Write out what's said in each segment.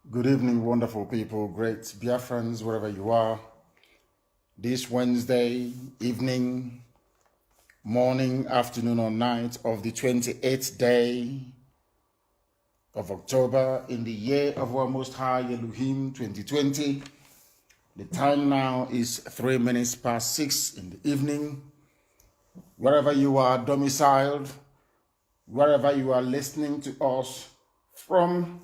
Good evening, wonderful people, great Biafrans, wherever you are. This Wednesday evening, morning, afternoon, or night of the 28th day of October in the year of our Most High Elohim 2020. The time now is 3 minutes past 6 in the evening. Wherever you are domiciled, wherever you are listening to us from,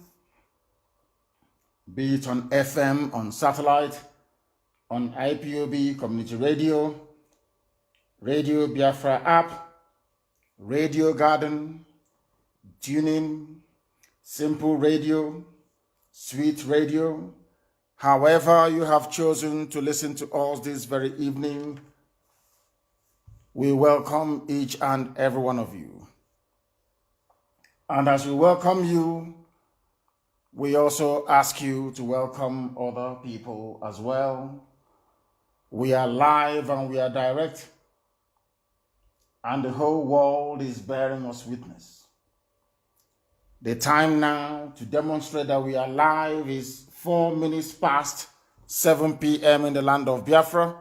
be it on FM, on satellite, on IPOB, community radio, Radio Biafra app, Radio Garden, Tuning, Simple Radio, Sweet Radio. However you have chosen to listen to us this very evening, we welcome each and every one of you. And as we welcome you, we also ask you to welcome other people as well. We are live and we are direct, and the whole world is bearing us witness. The time now to demonstrate that we are live is 4 minutes past 7 p.m. in the land of Biafra,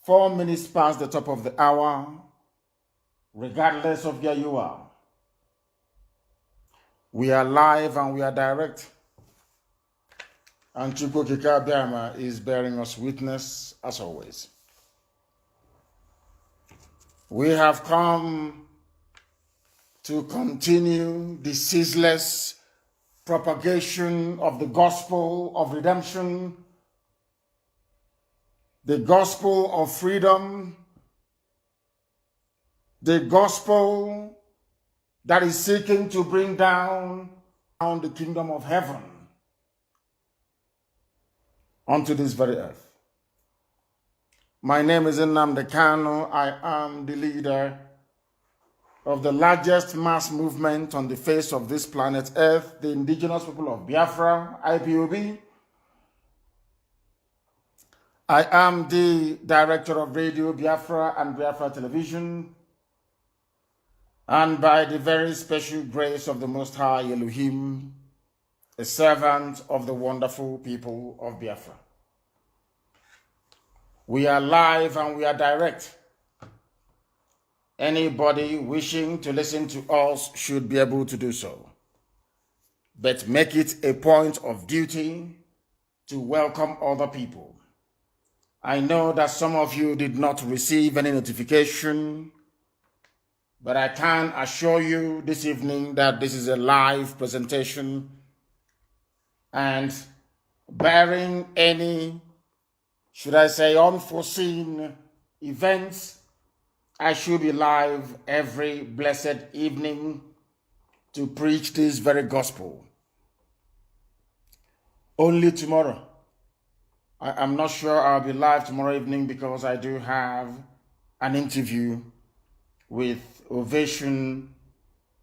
4 minutes past the top of the hour, regardless of where you are. We are live and we are direct, and Chukwu Okike Abiama is bearing us witness as always. We have come to continue the ceaseless propagation of the gospel of redemption, the gospel of freedom, the gospel that is seeking to bring down the kingdom of heaven onto this very earth. My name is Nnamdi Kanu. I am the leader of the largest mass movement on the face of this planet Earth, the indigenous people of Biafra, IPOB. I am the director of Radio Biafra and Biafra Television, and by the very special grace of the Most High Elohim, a servant of the wonderful people of Biafra. We are live and we are direct. Anybody wishing to listen to us should be able to do so. But make it a point of duty to welcome other people. I know that some of you did not receive any notification, but I can assure you this evening that this is a live presentation, and barring any, should I say, unforeseen events, I should be live every blessed evening to preach this very gospel. Only tomorrow. I'm not sure I'll be live tomorrow evening because I do have an interview with Ovation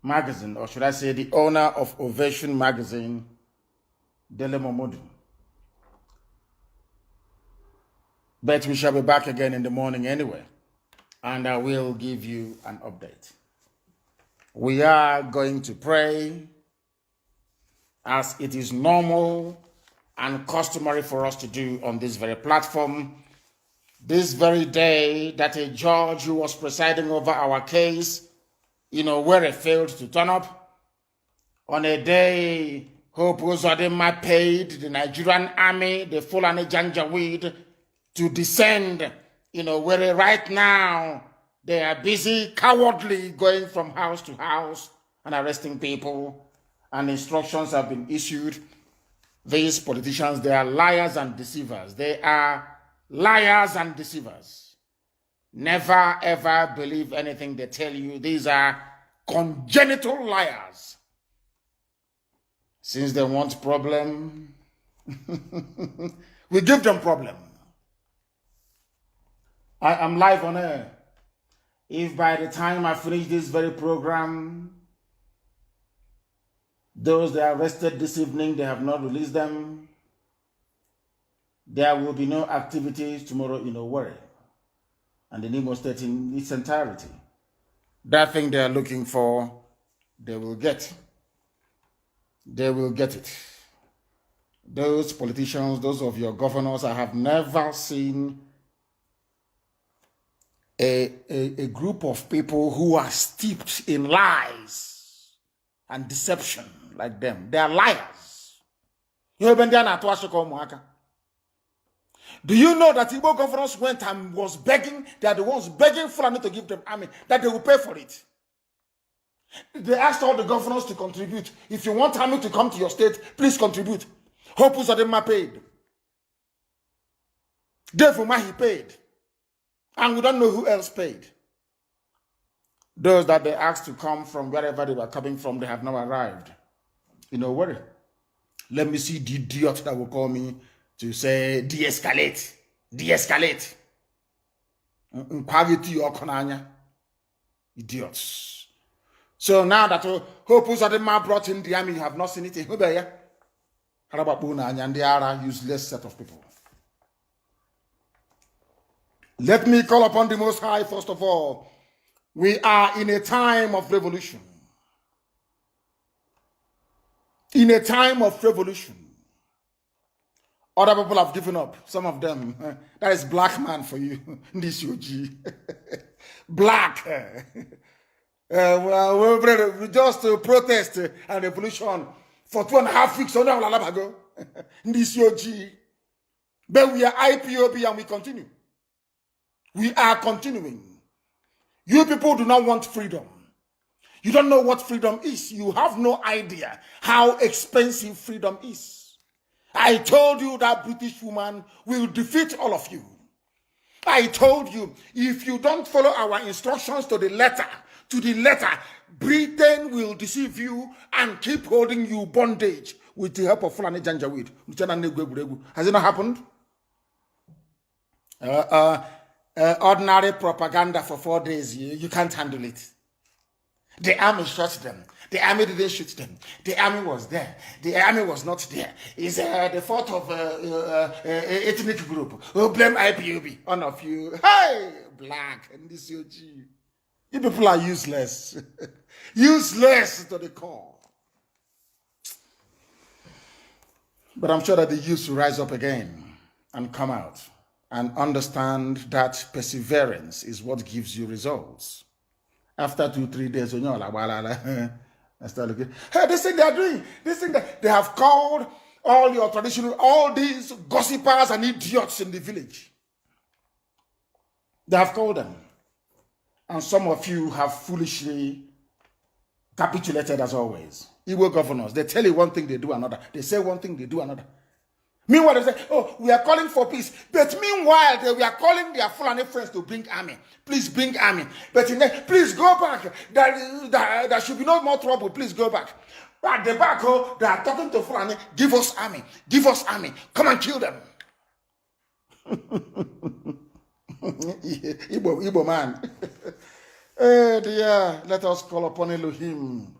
Magazine, or should I say the owner of Ovation Magazine, Dele Momodu. But we shall be back again in the morning anyway, and I will give you an update. We are going to pray as it is normal and customary for us to do on this very platform. This very day that a judge who was presiding over our case, where he failed to turn up, on a day Hope Uzodinma paid the Nigerian army, the Fulani Janjaweed, to descend, where right now they are busy cowardly going from house to house and arresting people, and instructions have been issued. These politicians, they are liars and deceivers. They are liars and deceivers. Never ever believe anything they tell you. These are congenital liars. Since they want problem, we give them problem. I am live on air. If by the time I finish this very program, those they arrested this evening, they have not released them, there will be no activities tomorrow in Owerri and the Imo State in its entirety. That thing they are looking for, they will get. They will get it. those politicians, those of your governors, I have never seen a group of people who are steeped in lies and deception like them. They are liars. Do you know that Igbo governors went and was begging, they are the ones begging Fulani to give them army, that they will pay for it? They asked all the governors to contribute. If you want army to come to your state, please contribute. Hope Uzodinma paid. Dave Umahi paid. And we don't know who else paid. Those that they asked to come from wherever they were coming from, they have not arrived. You know what? Let me see the idiot that will call me to say, de-escalate. De-escalate. Idiots. So now that Hope Uzodinma brought in the army, you have not seen it. And they are a useless set of people. Let me call upon the Most High first of all. We are in a time of revolution. In a time of revolution. Other people have given up. Some of them. That is black man for you. This UG. Black. We just protest and revolution for 2.5 weeks. This UG. But we are IPOB and we continue. We are continuing. You people do not want freedom. You don't know what freedom is. You have no idea how expensive freedom is. I told you that British woman will defeat all of you. I told you, if you don't follow our instructions to the letter, Britain will deceive you and keep holding you bondage with the help of Fulani Janjaweed. Has it not happened? Ordinary propaganda for 4 days, you can't handle it. The army shot them. The army didn't shoot them. The army was there. The army was not there. It's the fault of ethnic group. Who blame IPOB? One of you. Hey, black and this UG. You people are useless. Useless to the core. But I'm sure that the youth will rise up again and come out and understand that perseverance is what gives you results. After 2-3 days, I start looking. Hey, this thing they are doing, this thing that they have called all your traditional, all these gossipers and idiots in the village. They have called them. And some of you have foolishly capitulated as always. Igbo governors, they tell you one thing, they do another. They say one thing, they do another. Meanwhile, they say, oh, we are calling for peace. But meanwhile, we are calling their Fulani friends to bring army. Please bring army. But please go back. There should be no more trouble. Please go back. At the back, they are talking to Fulani. Give us army. Give us army. Come and kill them. Igbo man. Hey, dear, let us call upon Elohim.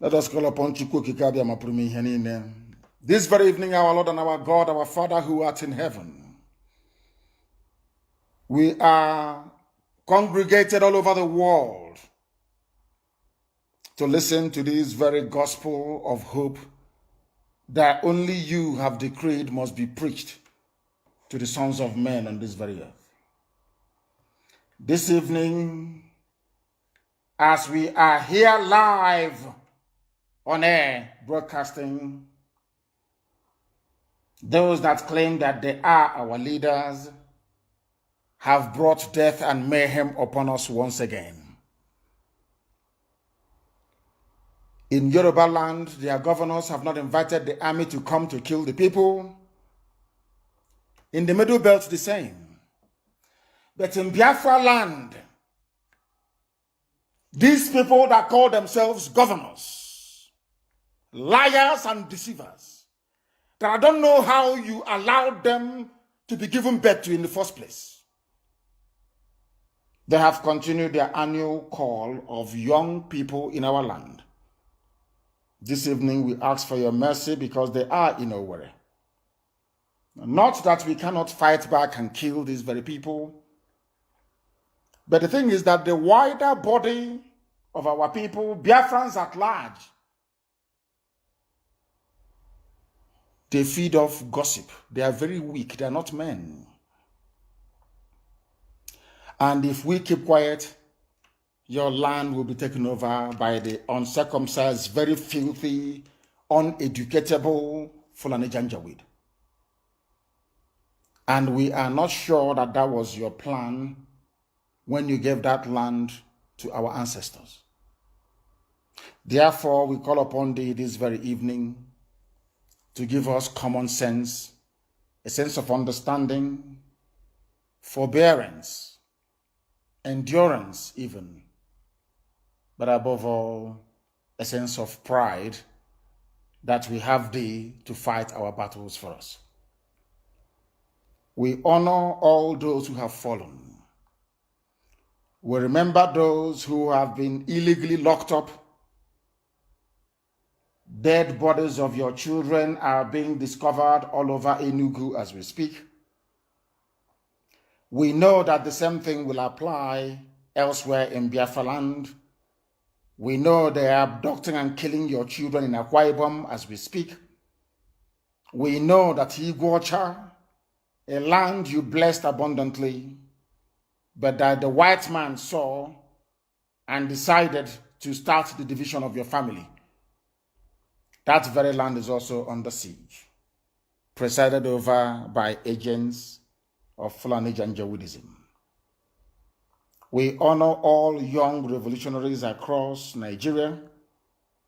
Let us call upon Chukwu Kikabia Maprumi Henine. This very evening, our Lord and our God, our Father who art in heaven, we are congregated all over the world to listen to this very gospel of hope that only you have decreed must be preached to the sons of men on this very earth. This evening, as we are here live on air broadcasting, those that claim that they are our leaders have brought death and mayhem upon us once again. In Yoruba land, their governors have not invited the army to come to kill the people. In the Middle Belt, the same. But in Biafra land, these people that call themselves governors, liars and deceivers, that I don't know how you allowed them to be given birth to in the first place. They have continued their annual call of young people in our land. This evening we ask for your mercy because they are in a worry. Not that we cannot fight back and kill these very people, but the thing is that the wider body of our people, Biafrans at large, They feed off gossip. They are very weak. They are not men. And if we keep quiet, your land will be taken over by the uncircumcised, very filthy, uneducatable Fulani Janjaweed. And we are not sure that that was your plan when you gave that land to our ancestors. Therefore, we call upon thee this very evening to give us common sense, a sense of understanding, forbearance, endurance even, but above all, a sense of pride that we have thee to fight our battles for us. We honor all those who have fallen. We remember those who have been illegally locked up. Dead bodies of your children are being discovered all over Enugu as we speak. We know that the same thing will apply elsewhere in Biafra land. We know they are abducting and killing your children in Akwa Ibom as we speak. We know that Iguacha, a land you blessed abundantly, but that the white man saw and decided to start the division of your family. That very land is also under siege, presided over by agents of Fulani Janjaweedism. We honor all young revolutionaries across Nigeria,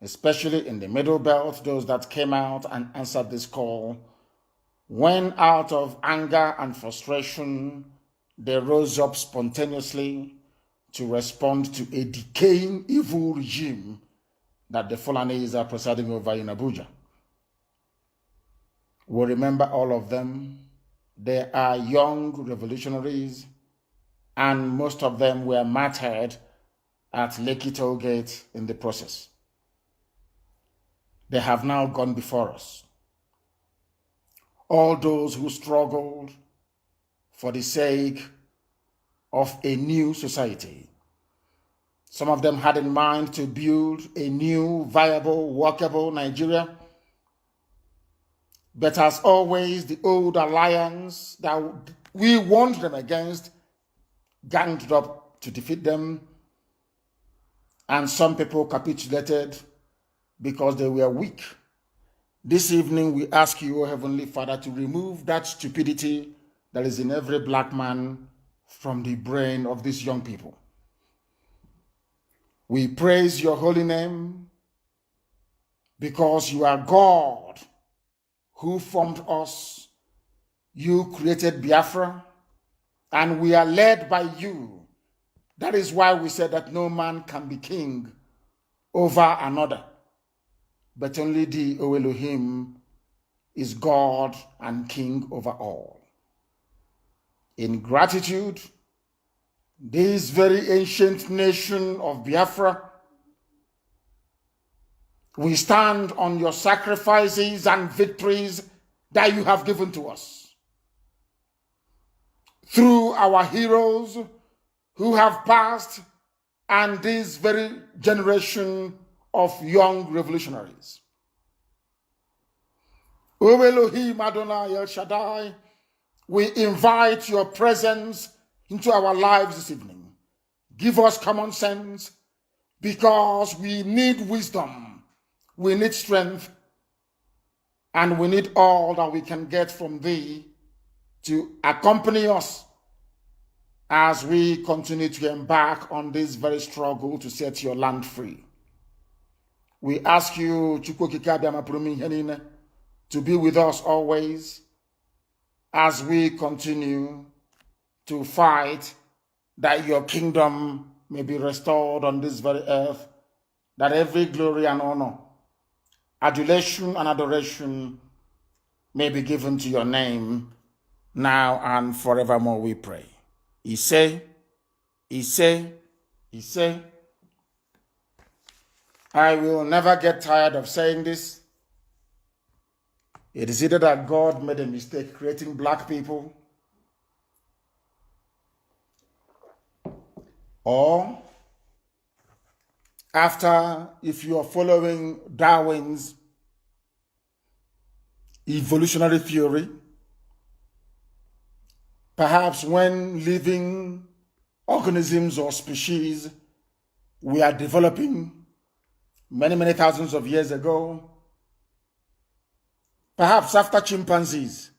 especially in the Middle Belt, those that came out and answered this call when out of anger and frustration, they rose up spontaneously to respond to a decaying evil regime that the Fulanis are presiding over in Abuja. We remember all of them. They are young revolutionaries, and most of them were martyred at Lekki Toll Gate in the process. They have now gone before us. All those who struggled for the sake of a new society. Some of them had in mind to build a new, viable, workable Nigeria. But as always, the old alliance that we warned them against ganged up to defeat them. And some people capitulated because they were weak. This evening, we ask you, O Heavenly Father, to remove that stupidity that is in every black man from the brain of these young people. We praise your holy name because you are God who formed us. You created Biafra, and we are led by you. That is why we said that no man can be king over another, but only the O Elohim is God and king over all. In gratitude, this very ancient nation of Biafra, we stand on your sacrifices and victories that you have given to us. Through our heroes who have passed and this very generation of young revolutionaries. O Elohim Adonai El Shaddai, we invite your presence into our lives this evening. Give us common sense because we need wisdom, we need strength, and we need all that we can get from thee to accompany us as we continue to embark on this very struggle to set your land free. We ask you, to be with us always as we continue to fight that your kingdom may be restored on this very earth, that every glory and honor, adulation and adoration may be given to your name now and forevermore, we pray. He say, I will never get tired of saying this. It is either that God made a mistake creating black people, or after, if you are following Darwin's evolutionary theory. Perhaps when living organisms or species were developing many, many thousands of years ago, perhaps after chimpanzees,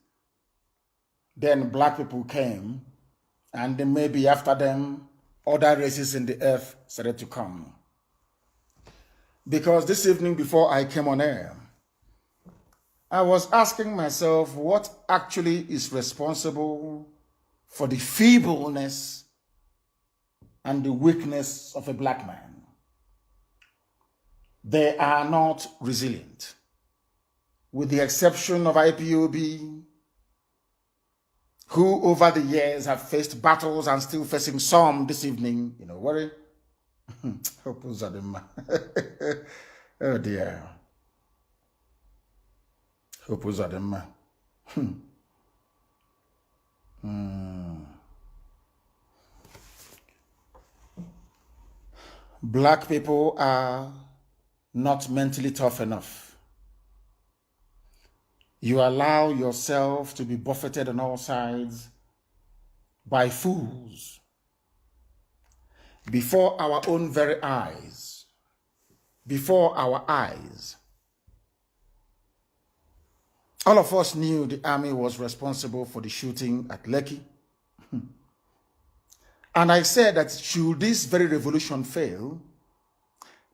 then black people came, and then maybe after them, other races in the earth started to come. Because this evening before I came on air, I was asking myself what actually is responsible for the feebleness and the weakness of a black man. They are not resilient. With the exception of IPOB, who over the years have faced battles and still facing some this evening, you know, worry. Oh dear. Black people are not mentally tough enough. You allow yourself to be buffeted on all sides by fools before our own very eyes, before our eyes. All of us knew the army was responsible for the shooting at Lekki. And I said that should this very revolution fail,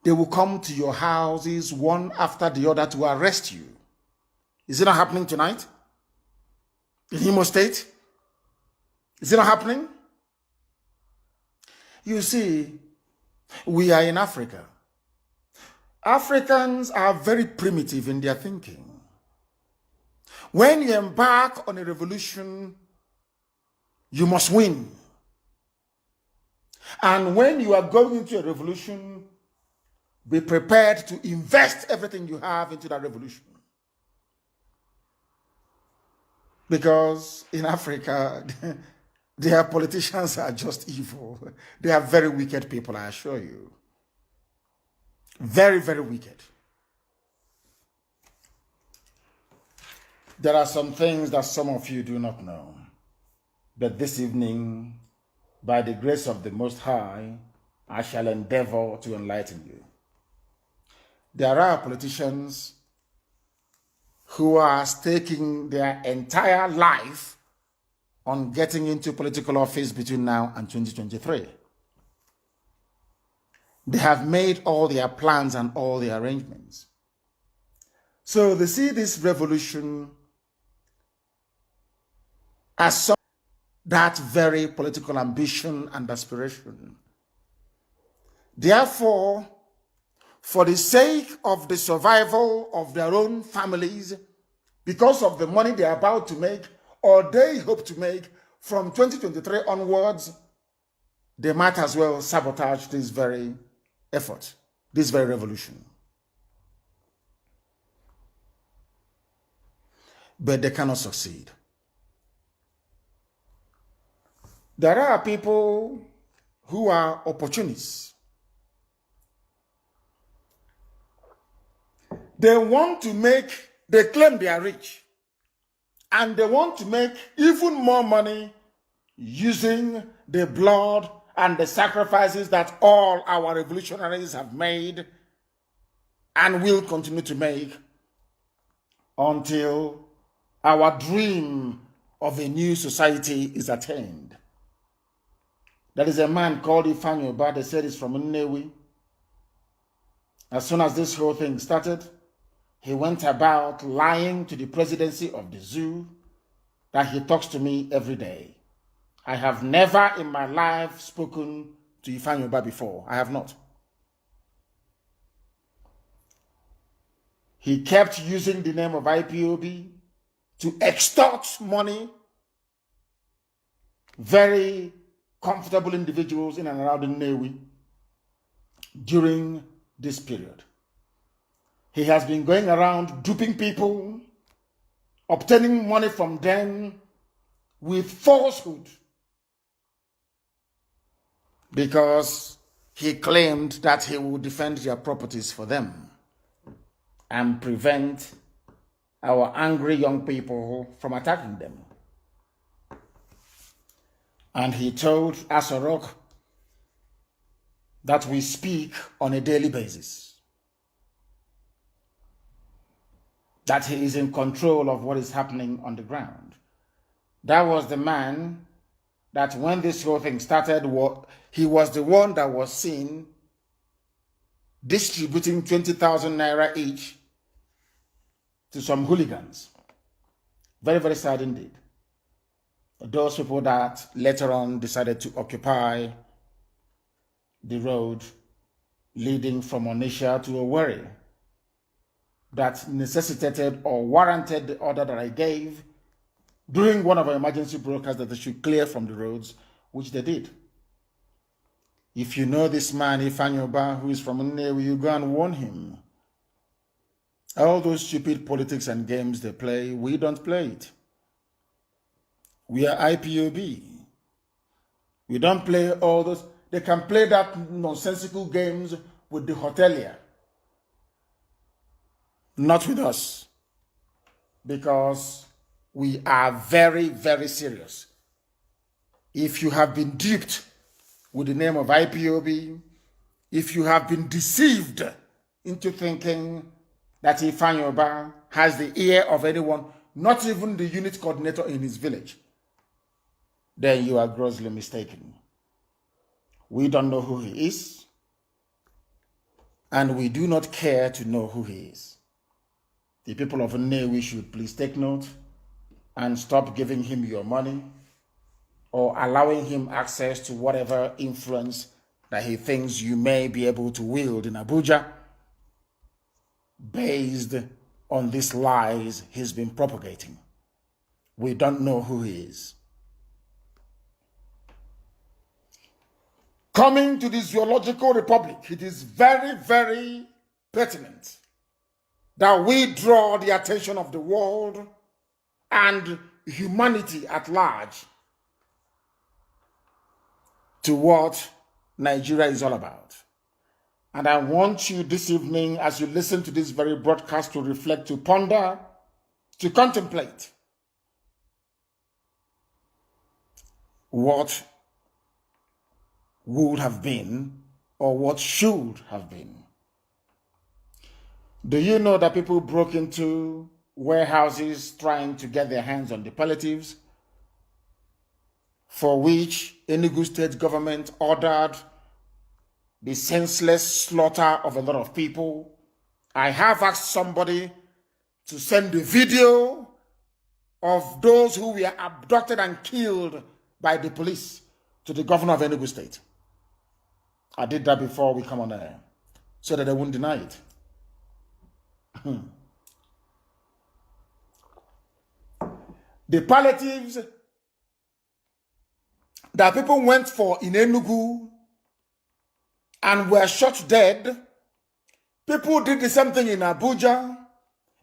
they will come to your houses one after the other to arrest you. Is it not happening tonight? In Imo State? Is it not happening? You see, we are in Africa. Africans are very primitive in their thinking. When you embark on a revolution, you must win. And when you are going into a revolution, be prepared to invest everything you have into that revolution. Because in Africa, their politicians are just evil. They are very wicked people, I assure you. Very, very wicked. There are some things that some of you do not know. But this evening, by the grace of the Most High, I shall endeavor to enlighten you. There are politicians who are staking their entire life on getting into political office between now and 2023. They have made all their plans and all their arrangements. So they see this revolution as that very political ambition and aspiration. Therefore, for the sake of the survival of their own families, because of the money they are about to make, or they hope to make from 2023 onwards, they might as well sabotage this very effort, this very revolution. But they cannot succeed. There are people who are opportunists. They claim they are rich, and they want to make even more money using the blood and the sacrifices that all our revolutionaries have made and will continue to make until our dream of a new society is attained. There is a man called Ifeanyi Ubah. They said he's from Nnamdi. As soon as this whole thing started, he went about lying to the presidency of the zoo that he talks to me every day. I have never in my life spoken to Ifeanyi Ubah before. I have not. He kept using the name of IPOB to extort money. Very comfortable individuals in and around Nnewi during this period. He has been going around duping people, obtaining money from them with falsehood, because he claimed that he would defend their properties for them and prevent our angry young people from attacking them. And he told Asorok that we speak on a daily basis, that he is in control of what is happening on the ground. That was the man that when this whole thing started, he was the one that was seen distributing 20,000 naira each to some hooligans. Very, very sad indeed. Those people that later on decided to occupy the road leading from Onitsha to Owerri, that necessitated or warranted the order that I gave during one of our emergency broadcasts that they should clear from the roads, which they did. If you know this man, Ifanyoba, who is from Nnewi, you go and warn him. All those stupid politics and games they play, we don't play it. We are IPOB. We don't play all those. They can play that nonsensical games with the hotelier. Not with us. Because we are very, very serious. If you have been duped with the name of IPOB, if you have been deceived into thinking that Ifanyoba has the ear of anyone, not even the unit coordinator in his village, then you are grossly mistaken. We don't know who he is, and we do not care to know who he is. The people of Nnewi should please take note and stop giving him your money or allowing him access to whatever influence that he thinks you may be able to wield in Abuja based on these lies he's been propagating. We don't know who he is. Coming to the Zoological Republic, it is very, very pertinent that we draw the attention of the world and humanity at large to what Nigeria is all about. And I want you this evening, as you listen to this very broadcast, to reflect, to ponder, to contemplate what would have been or what should have been. Do you know that people broke into warehouses trying to get their hands on the palliatives for which Enugu state government ordered the senseless slaughter of a lot of people? I have asked somebody to send the video of those who were abducted and killed by the police to the governor of Enugu state. I did that before we come on air, so that they wouldn't deny it. The palliatives that people went for in Enugu and were shot dead, people did the same thing in Abuja,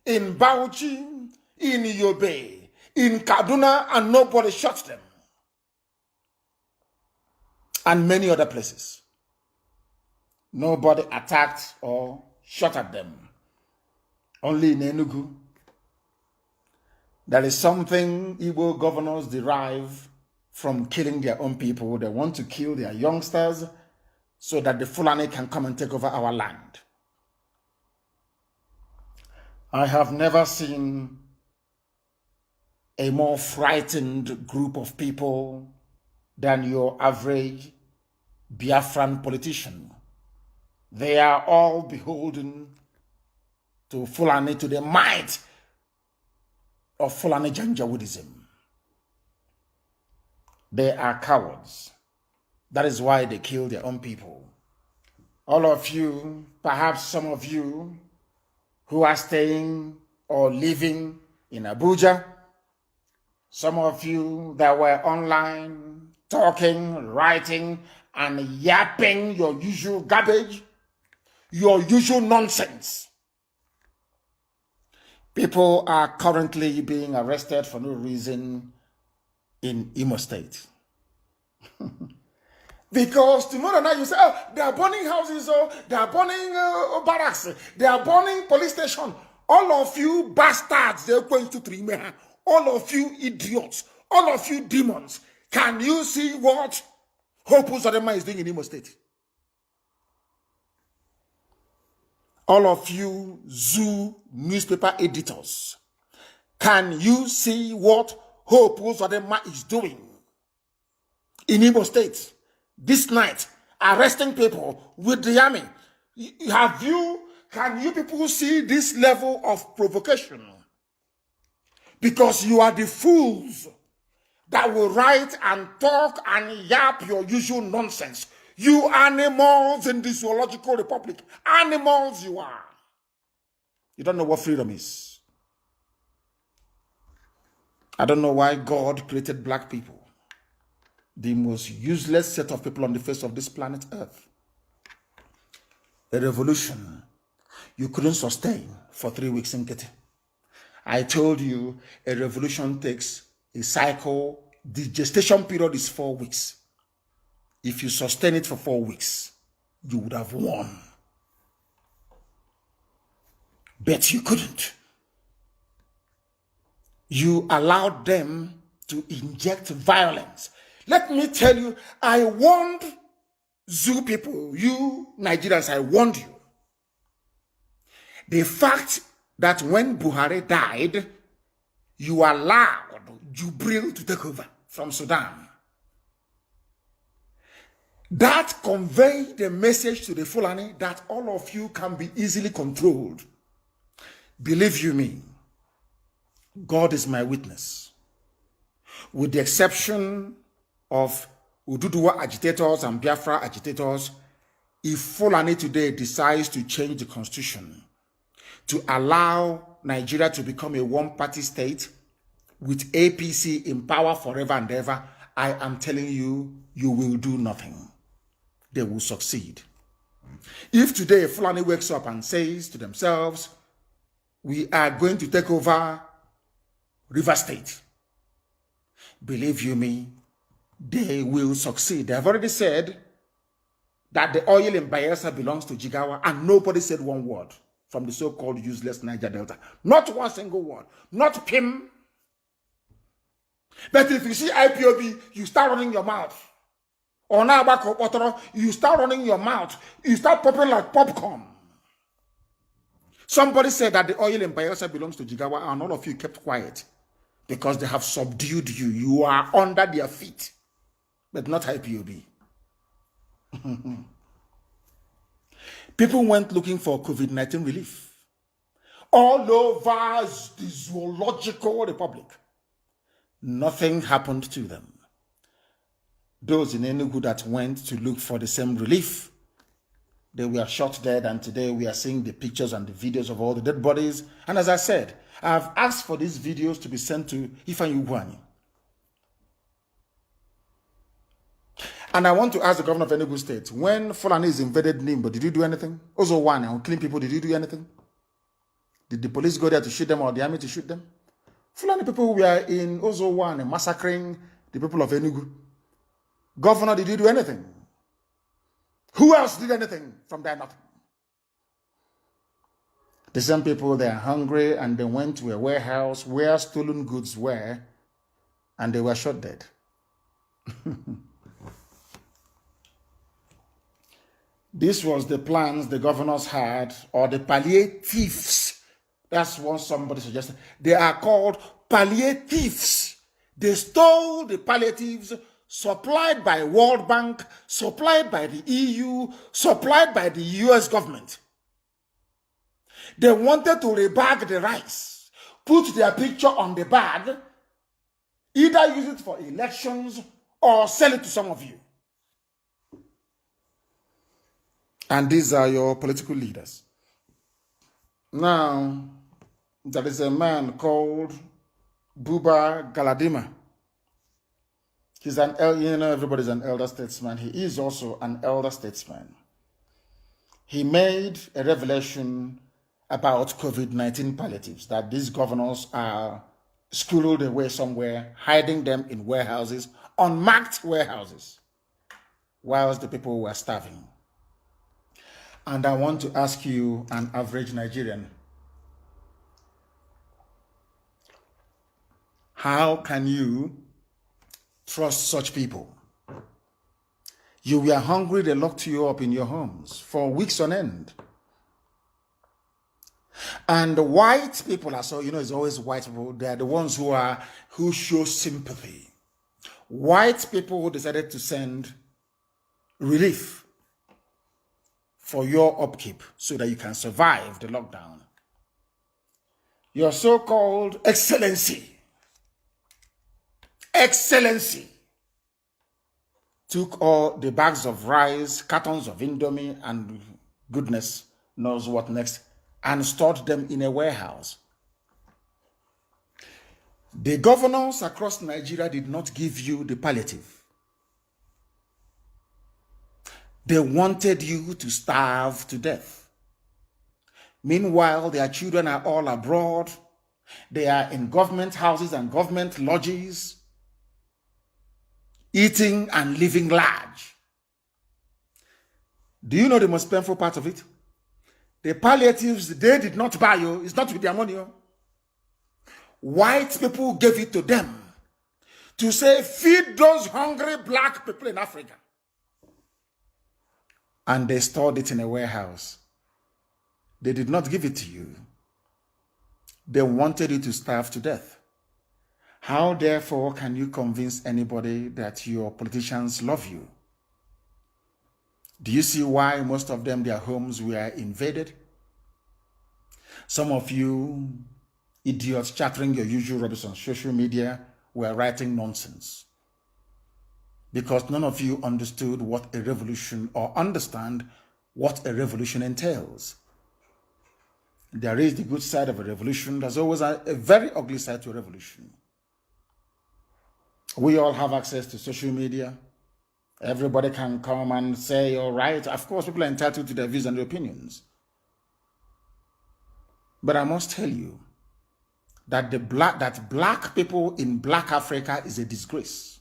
in Bauchi, in Yobe, in Kaduna, and nobody shot them. And many other places. Nobody attacked or shot at them. Only in Enugu. There is something Igbo governors derive from killing their own people. They want to kill their youngsters so that the Fulani can come and take over our land. I have never seen a more frightened group of people than your average Biafran politician. They are all beholden to Fulani, to the might of Fulani Janjaweedism. They are cowards. That is why they kill their own people. All of you, perhaps some of you who are staying or living in Abuja, some of you that were online talking, writing, and yapping your usual garbage, your usual nonsense. People are currently being arrested for no reason in Imo State. Because tomorrow night you say, oh, they are burning houses, oh, they are burning barracks, they are burning police station. All of you bastards, they're going to Trimeha. All of you idiots, all of you demons, can you see what Hope Uzodinma is doing in Imo State? All of you zoo newspaper editors, can you see what Hope Uzodinma is doing in Imo State this night, arresting people with the army? Can you people see this level of provocation? Because you are the fools that will write and talk and yap your usual nonsense. You animals in the zoological republic. Animals you are. You don't know what freedom is. I don't know why God created black people, the most useless set of people on the face of this planet Earth. A revolution you couldn't sustain for 3 weeks in Kete. I told you a revolution takes a cycle. The gestation period is 4 weeks. If you sustain it for 4 weeks, you would have won. But you couldn't. You allowed them to inject violence. Let me tell you, I warned zoo people, you Nigerians, I warned you. The fact that when Buhari died, you allowed Jubril to take over from Sudan. That conveyed the message to the Fulani that all of you can be easily controlled. Believe you me, God is my witness. With the exception of Ududuwa agitators and Biafra agitators, if Fulani today decides to change the constitution to allow Nigeria to become a one-party state with APC in power forever and ever, I am telling you, you will do nothing. They will succeed. If today Fulani wakes up and says to themselves, we are going to take over River State, believe you me, they will succeed. They have already said that the oil in Bayelsa belongs to Jigawa, and nobody said one word from the so-called useless Niger Delta. Not one single word. Not PIM. But if you see IPOB, you start running your mouth. Or now, you start running your mouth. You start popping like popcorn. Somebody said that the oil in Bayelsa belongs to Jigawa, and all of you kept quiet because they have subdued you. You are under their feet, but not IPOB. People went looking for COVID-19 relief all over the zoological republic. Nothing happened to them. Those in Enugu that went to look for the same relief, they were shot dead, and today we are seeing the pictures and the videos of all the dead bodies. And as I said, I've asked for these videos to be sent to Ifeanyi Ugwuanyi. And I want to ask the governor of Enugu State, when Fulanis invaded Nimbo, did you do anything? Also one, and killing people, did you do anything? Did the police go there to shoot them or the army to shoot them? Fulani people were in Ozo 1 and massacring the people of Enugu. Governor, did you do anything? Who else did anything from there? Nothing. The same people, they are hungry and they went to a warehouse where stolen goods were, and they were shot dead. This was the plans the governors had, or the palliatives. That's what somebody suggested. They are called palliatives. They stole the palliatives supplied by World Bank, supplied by the EU, supplied by the US government. They wanted to rebag the rice, put their picture on the bag, either use it for elections or sell it to some of you. And these are your political leaders. Now, there is a man called Buba Galadima. He's an everybody's an elder statesman. He is also an elder statesman. He made a revelation about COVID-19 palliatives, that these governors are squirreled away somewhere, hiding them in warehouses, unmarked warehouses, whilst the people were starving. And I want to ask you, an average Nigerian, How can you trust such people? You were hungry, they locked you up in your homes for weeks on end. And the white people are so, it's always white people. They are the ones who show sympathy. White people who decided to send relief for your upkeep so that you can survive the lockdown. Your so-called excellency took all the bags of rice, cartons of Indomie, and goodness knows what next, and stored them in a warehouse. The governors across Nigeria did not give you the palliative. They wanted you to starve to death. Meanwhile, their children are all abroad. They are in government houses and government lodges, eating and living large. Do you know the most painful part of it? The palliatives they did not buy you. It's not with their money. White people gave it to them to say, feed those hungry black people in Africa. And they stored it in a warehouse. They did not give it to you. They wanted you to starve to death. How, therefore, can you convince anybody that your politicians love you? Do you see why most of them, their homes were invaded? Some of you idiots chattering your usual rubbish on social media were writing nonsense. Because none of you understood what a revolution or understand what a revolution entails. There is the good side of a revolution. There's always a very ugly side to a revolution. We all have access to social media. Everybody can come and say, all right. Of course, people are entitled to their views and their opinions. But I must tell you that black people in black Africa is a disgrace.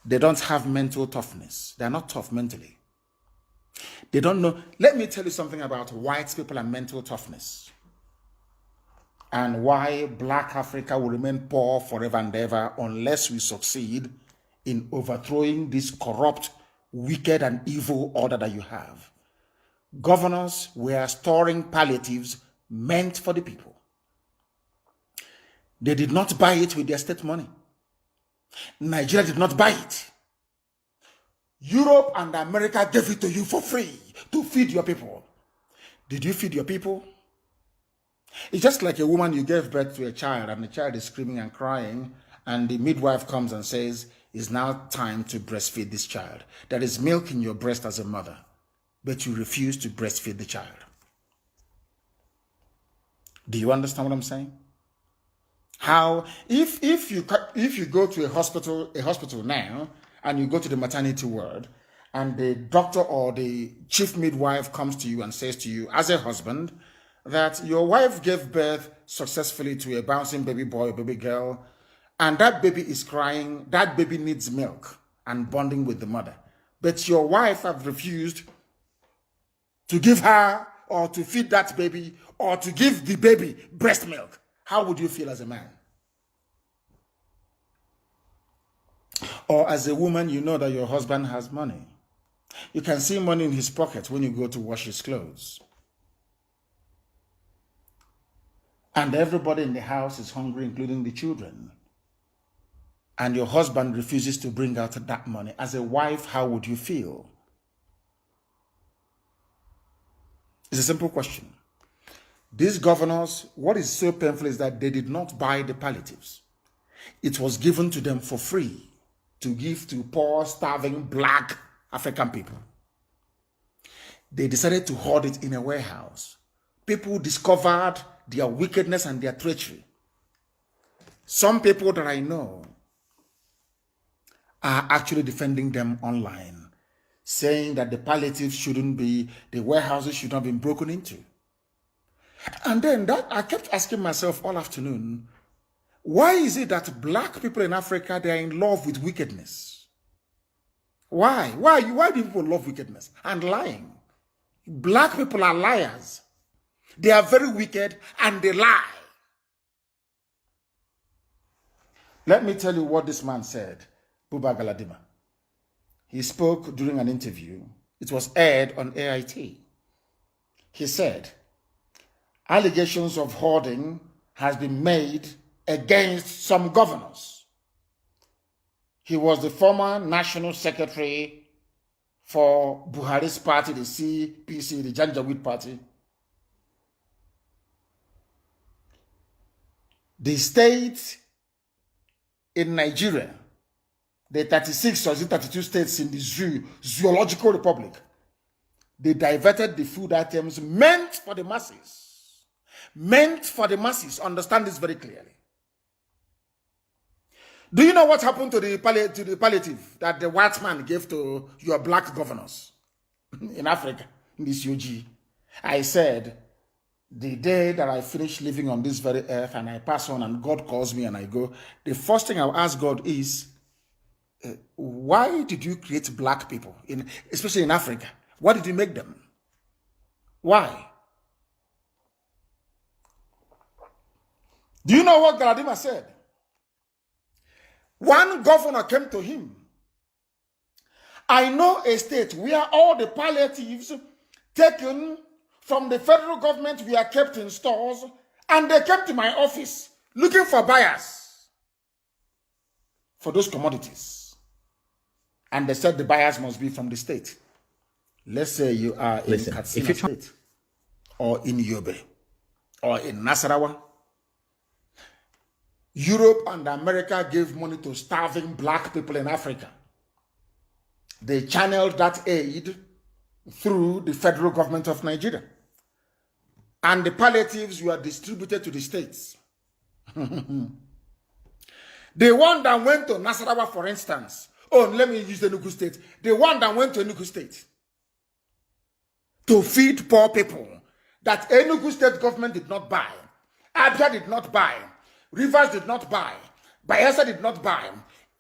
They don't have mental toughness. They're not tough mentally. They don't know. Let me tell you something about white people and mental toughness, and why black Africa will remain poor forever and ever unless we succeed in overthrowing this corrupt, wicked, and evil order that you have. Governors were storing palliatives meant for the people. They did not buy it with their state money. Nigeria did not buy it. Europe and America gave it to you for free to feed your people. Did you feed your people? It's just like a woman, you gave birth to a child and the child is screaming and crying, and the midwife comes and says, it's now time to breastfeed this child. There is milk in your breast as a mother, but you refuse to breastfeed the child. Do you understand what I'm saying? How, if you go to a hospital now, and you go to the maternity ward, and the doctor or the chief midwife comes to you and says to you, as a husband, that your wife gave birth successfully to a bouncing baby boy or baby girl, and that baby is crying, that baby needs milk and bonding with the mother. But your wife have refused to give her or to feed that baby or to give the baby breast milk. How would you feel as a man? Or as a woman, you know that your husband has money. You can see money in his pocket when you go to wash his clothes. And everybody in the house is hungry, including the children. And your husband refuses to bring out that money. As a wife, how would you feel? It's a simple question. These governors, what is so painful is that they did not buy the palliatives. It was given to them for free to give to poor, starving, black African people. They decided to hoard it in a warehouse. People discovered their wickedness and their treachery. Some people that I know are actually defending them online, saying that the palliatives shouldn't be, the warehouses should not have been broken into. And then I kept asking myself all afternoon, why is it that black people in Africa, they are in love with wickedness? Why? Why do people love wickedness and lying? Black people are liars. They are very wicked and they lie. Let me tell you what this man said, Buba Galadima. He spoke during an interview. It was aired on AIT. He said, allegations of hoarding has been made against some governors. He was the former national secretary for Buhari's party, the CPC, the Janjaweed party. The state in Nigeria, the 36 or 32 states in the zoological republic, they diverted the food items meant for the masses. Meant for the masses. Understand this very clearly. Do you know what happened to the palliative that the white man gave to your black governors in Africa, in this UG? I said, the day that I finish living on this very earth and I pass on and God calls me and I go, the first thing I'll ask God is, why did you create black people, especially in Africa? Why did you make them? Why? Do you know what Galadima said? One governor came to him. I know a state where all the palliatives taken from the federal government were kept in stores, and they came to my office looking for buyers for those commodities. And they said the buyers must be from the state. Let's say you are in Katsina State, or in Yobe, or in Nasarawa. Europe and America gave money to starving black people in Africa. They channeled that aid through the federal government of Nigeria. And the palliatives were distributed to the states. The one that went to Nasarawa, for instance, let me use the Enugu State. The one that went to Enugu State to feed poor people that Enugu State government did not buy, Abia did not buy, Rivers did not buy, Bayelsa did not buy,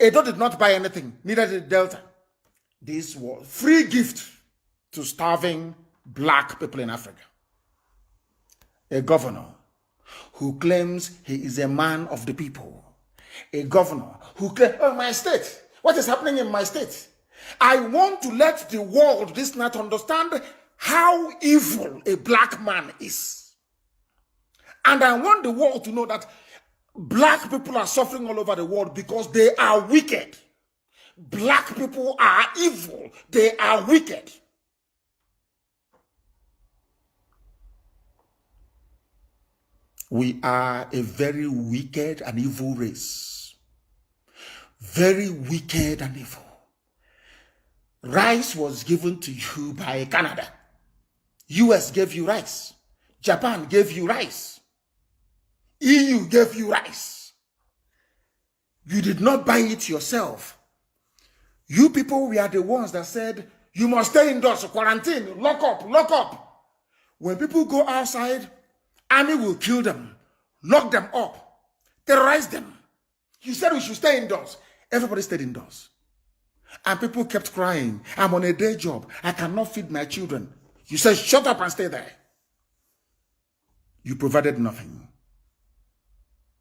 Edo did not buy anything, neither did Delta. This was free gift to starving black people in Africa. A governor who claims he is a man of the people. A governor who claims, oh, my state, what is happening in my state? I want to let the world this night understand how evil a black man is. And I want the world to know that black people are suffering all over the world because they are wicked. Black people are evil. They are wicked. We are a very wicked and evil race. Very wicked and evil. Rice was given to you by Canada. US gave you rice. Japan gave you rice. EU gave you rice. You did not buy it yourself. You people were the ones that said, you must stay indoors, quarantine, lock up. When people go outside, army will kill them, lock them up, terrorize them. You said we should stay indoors. Everybody stayed indoors. And people kept crying, I'm on a day job. I cannot feed my children. You said, shut up and stay there. You provided nothing.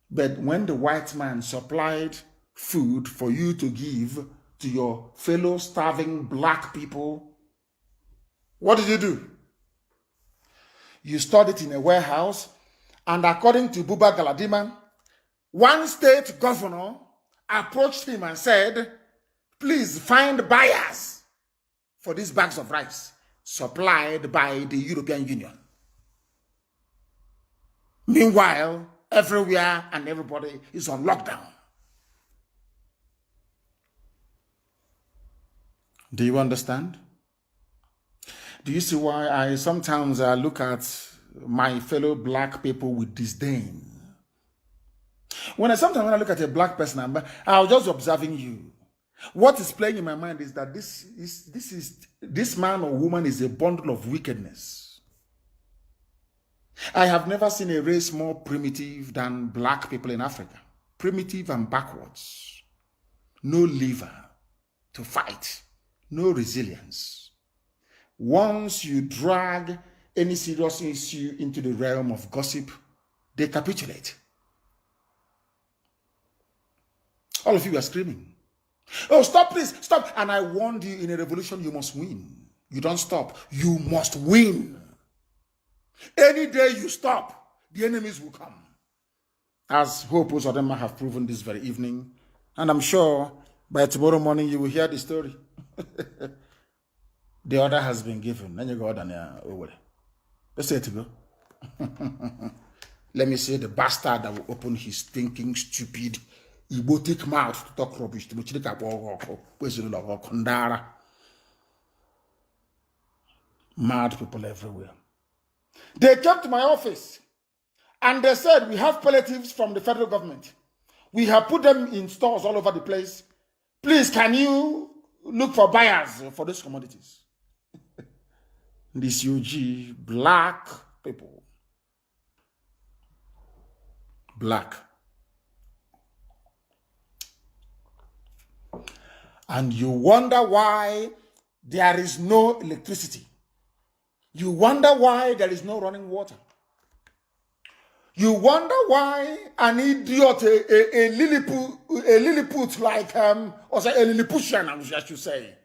But when the white man supplied food for you to give to your fellow starving black people, what did you do? You stored it in a warehouse, and according to Buba Galadima, one state governor approached him and said, please find buyers for these bags of rice supplied by the European Union. Meanwhile, everywhere and everybody is on lockdown. Do you understand? Do you see why I sometimes look at my fellow black people with disdain? Sometimes when I look at a black person, I'm just observing you. What is playing in my mind is that this man or woman is a bundle of wickedness. I have never seen a race more primitive than black people in Africa. Primitive and backwards. No liver to fight. No resilience. Once you drag any serious issue into the realm of gossip, they capitulate. All of you are screaming. Oh, stop, please, stop. And I warned you, in a revolution, you must win. You don't stop. You must win. Any day you stop, the enemies will come. As Hope Uzodinma have proven this very evening. And I'm sure by tomorrow morning you will hear the story. The order has been given. Then you go down there. Let's say it to go. Let me say the bastard that will open his thinking, stupid, egotic mouth to talk rubbish. Mad people everywhere. They came to my office and they said, we have palliatives from the federal government. We have put them in stores all over the place. Please, can you look for buyers for these commodities? This UG, black people. Black. And you wonder why there is no electricity. You wonder why there is no running water. You wonder why an idiot, a Lilliput like, or say a Lilliputian, I should say,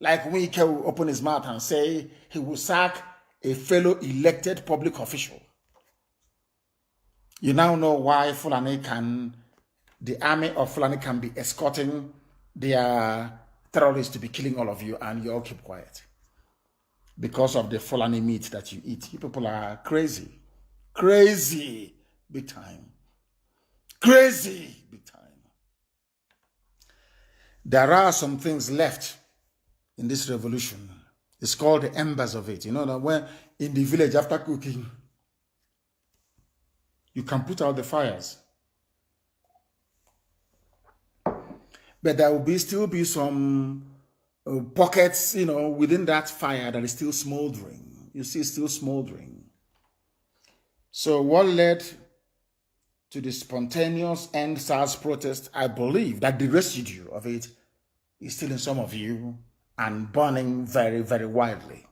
like Wike will open his mouth and say he will sack a fellow elected public official. You now know why the army of Fulani can be escorting their terrorists to be killing all of you, and you all keep quiet. Because of the Fulani meat that you eat. You people are crazy. Crazy big time. Crazy big time. There are some things left in this revolution. It's called the embers of it. You know that when in the village after cooking, you can put out the fires. But there will still be some pockets, you know, within that fire that is still smoldering. You see, still smoldering. So what led to the spontaneous end SARS protest, I believe that the residue of it is still in some of you and burning very, very widely.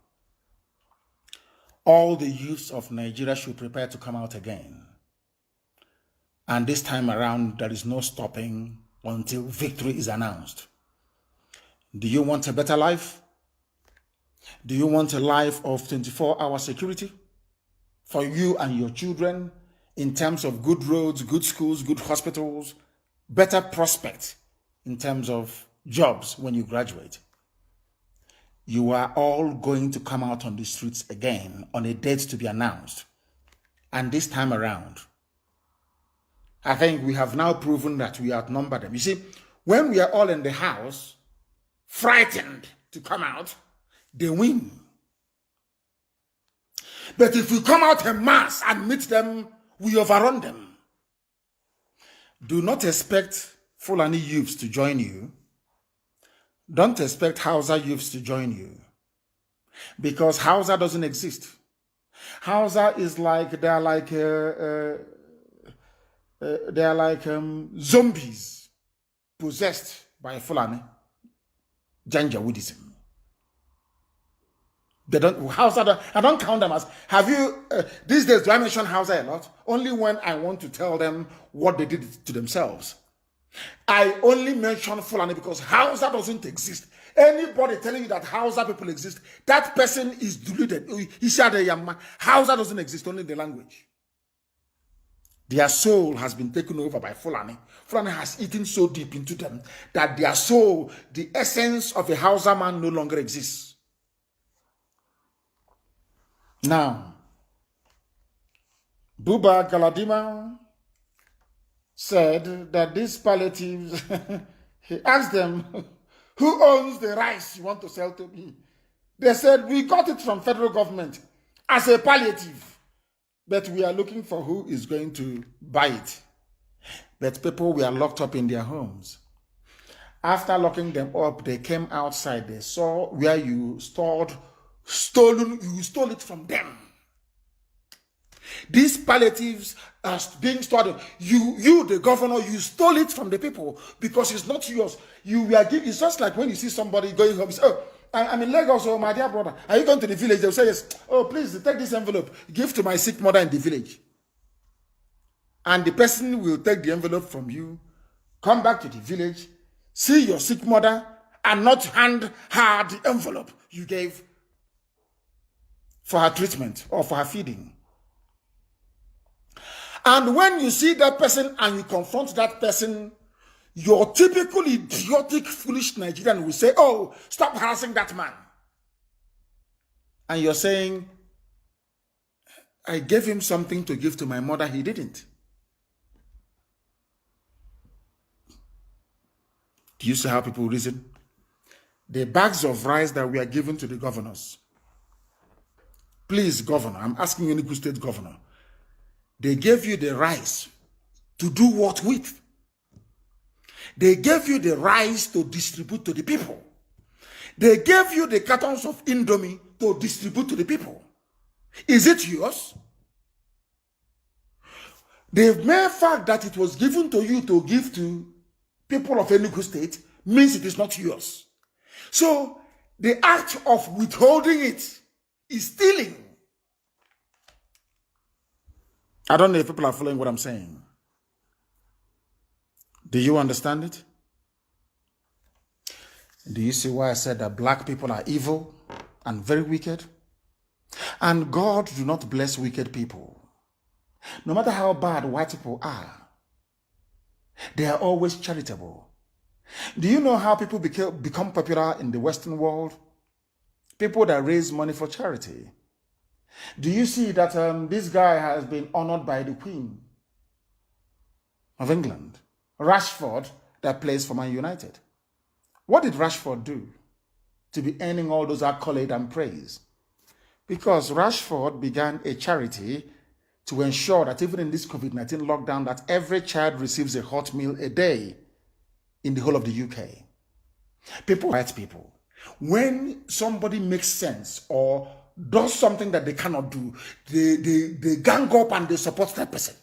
All the youths of Nigeria should prepare to come out again. And this time around, there is no stopping until victory is announced. Do you want a better life? Do you want a life of 24-hour security for you and your children in terms of good roads, good schools, good hospitals, better prospects in terms of jobs when you graduate? You are all going to come out on the streets again on a date to be announced. And this time around, I think we have now proven that we outnumber them. You see, when we are all in the house, frightened to come out, they win. But if we come out en masse and meet them, we overrun them. Do not expect Fulani youths to join you. Don't expect Hausa youths to join you. Because Hausa doesn't exist. Hausa is like, they are like zombies possessed by Fulani. Janjaweedism. They don't, Hausa, I don't count them as, have you, these days, do I mention Hausa a lot? Only when I want to tell them what they did to themselves. I only mention Fulani because Hausa doesn't exist. Anybody telling you that Hausa people exist, that person is deluded. Hausa doesn't exist, only the language. Their soul has been taken over by Fulani. Fulani has eaten so deep into them that their soul, the essence of a Hausa man, no longer exists. Now, Buba Galadima said that these palliatives, he asked them, who owns the rice you want to sell to me? They said, we got it from federal government as a palliative. But we are looking for who is going to buy it. But people were locked up in their homes. After locking them up, they came outside. They saw where you stole it from them. These palliatives are being stored. You, the governor, you stole it from the people because it's not yours. It's just like when you see somebody going home, you say, oh, I'm in Lagos, oh, my dear brother. Are you going to the village? They'll say, yes. Oh, please, take this envelope. Give to my sick mother in the village. And the person will take the envelope from you come back to the village, see your sick mother, and not hand her the envelope you gave for her treatment or for her feeding. And when you see that person and you confront that person, your typical idiotic, foolish Nigerian will say, oh, stop harassing that man. And you're saying, I gave him something to give to my mother, he didn't. Do you see how people reason? The bags of rice that we are given to the governors. Please, governor, I'm asking any good state governor. They gave you the rice to do what with? They gave you the rice to distribute to the people. They gave you the cartons of Indomie to distribute to the people. Is it yours? The mere fact that it was given to you to give to people of Enugu State means it is not yours. So the act of withholding it is stealing. I don't know if people are following what I'm saying. Do you understand it? Do you see why I said that black people are evil and very wicked? And God do not bless wicked people. No matter how bad white people are, they are always charitable. Do you know how people become popular in the Western world? People that raise money for charity. Do you see that this guy has been honored by the Queen of England? Rashford, that plays for Man United. What did Rashford do to be earning all those accolades and praise? Because Rashford began a charity to ensure that even in this COVID-19 lockdown, that every child receives a hot meal a day in the whole of the UK. White people, when somebody makes sense or does something that they cannot do, they gang up and they support that person.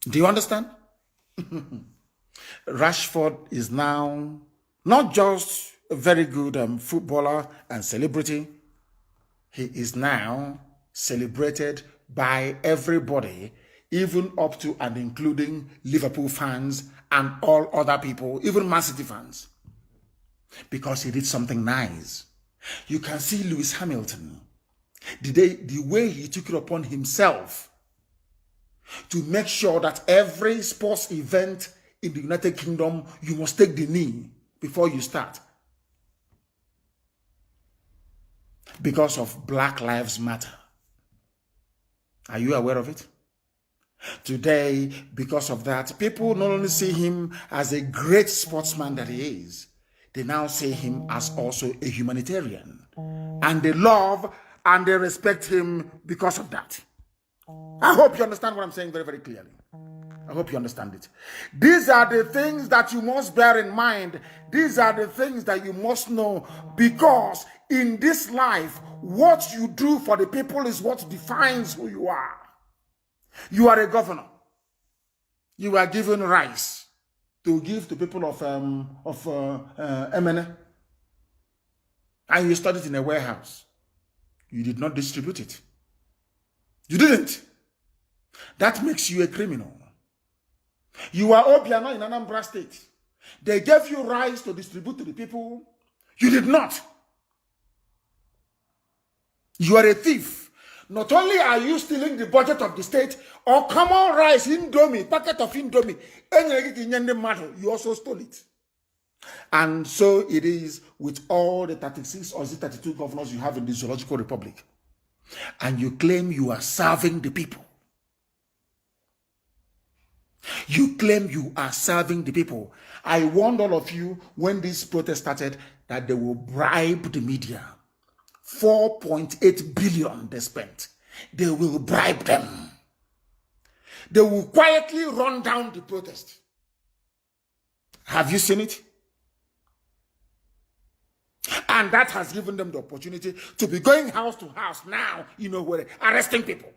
Do you understand? Rashford is now not just a very good footballer and celebrity. He is now celebrated by everybody, even up to and including Liverpool fans and all other people, even Man City fans, because he did something nice. You can see Lewis Hamilton, the way he took it upon himself to make sure that every sports event in the United Kingdom, you must take the knee before you start. Because of Black Lives Matter. Are you aware of it? Today, because of that, people not only see him as a great sportsman that he is, they now see him as also a humanitarian. And they love and they respect him because of that. I hope you understand what I'm saying very, very clearly. I hope you understand it. These are the things that you must bear in mind. These are the things that you must know, because in this life, what you do for the people is what defines who you are. You are a governor. You are given rice to give to people of MN, and you stored it in a warehouse. You did not distribute it. You didn't. That makes you a criminal. You are Obiano in Anambra State. They gave you rice to distribute to the people. You did not. You are a thief. Not only are you stealing the budget of the state, or common rice, Indomie, packet of Indomie, you also stole it. And so it is with all the 36 or 32 governors you have in the Zoological Republic. And you claim you are serving the people. You claim you are serving the people. I warned all of you when this protest started that they will bribe the media. 4.8 billion they spent. They will bribe them. They will quietly run down the protest. Have you seen it? And that has given them the opportunity to be going house to house now, where arresting people.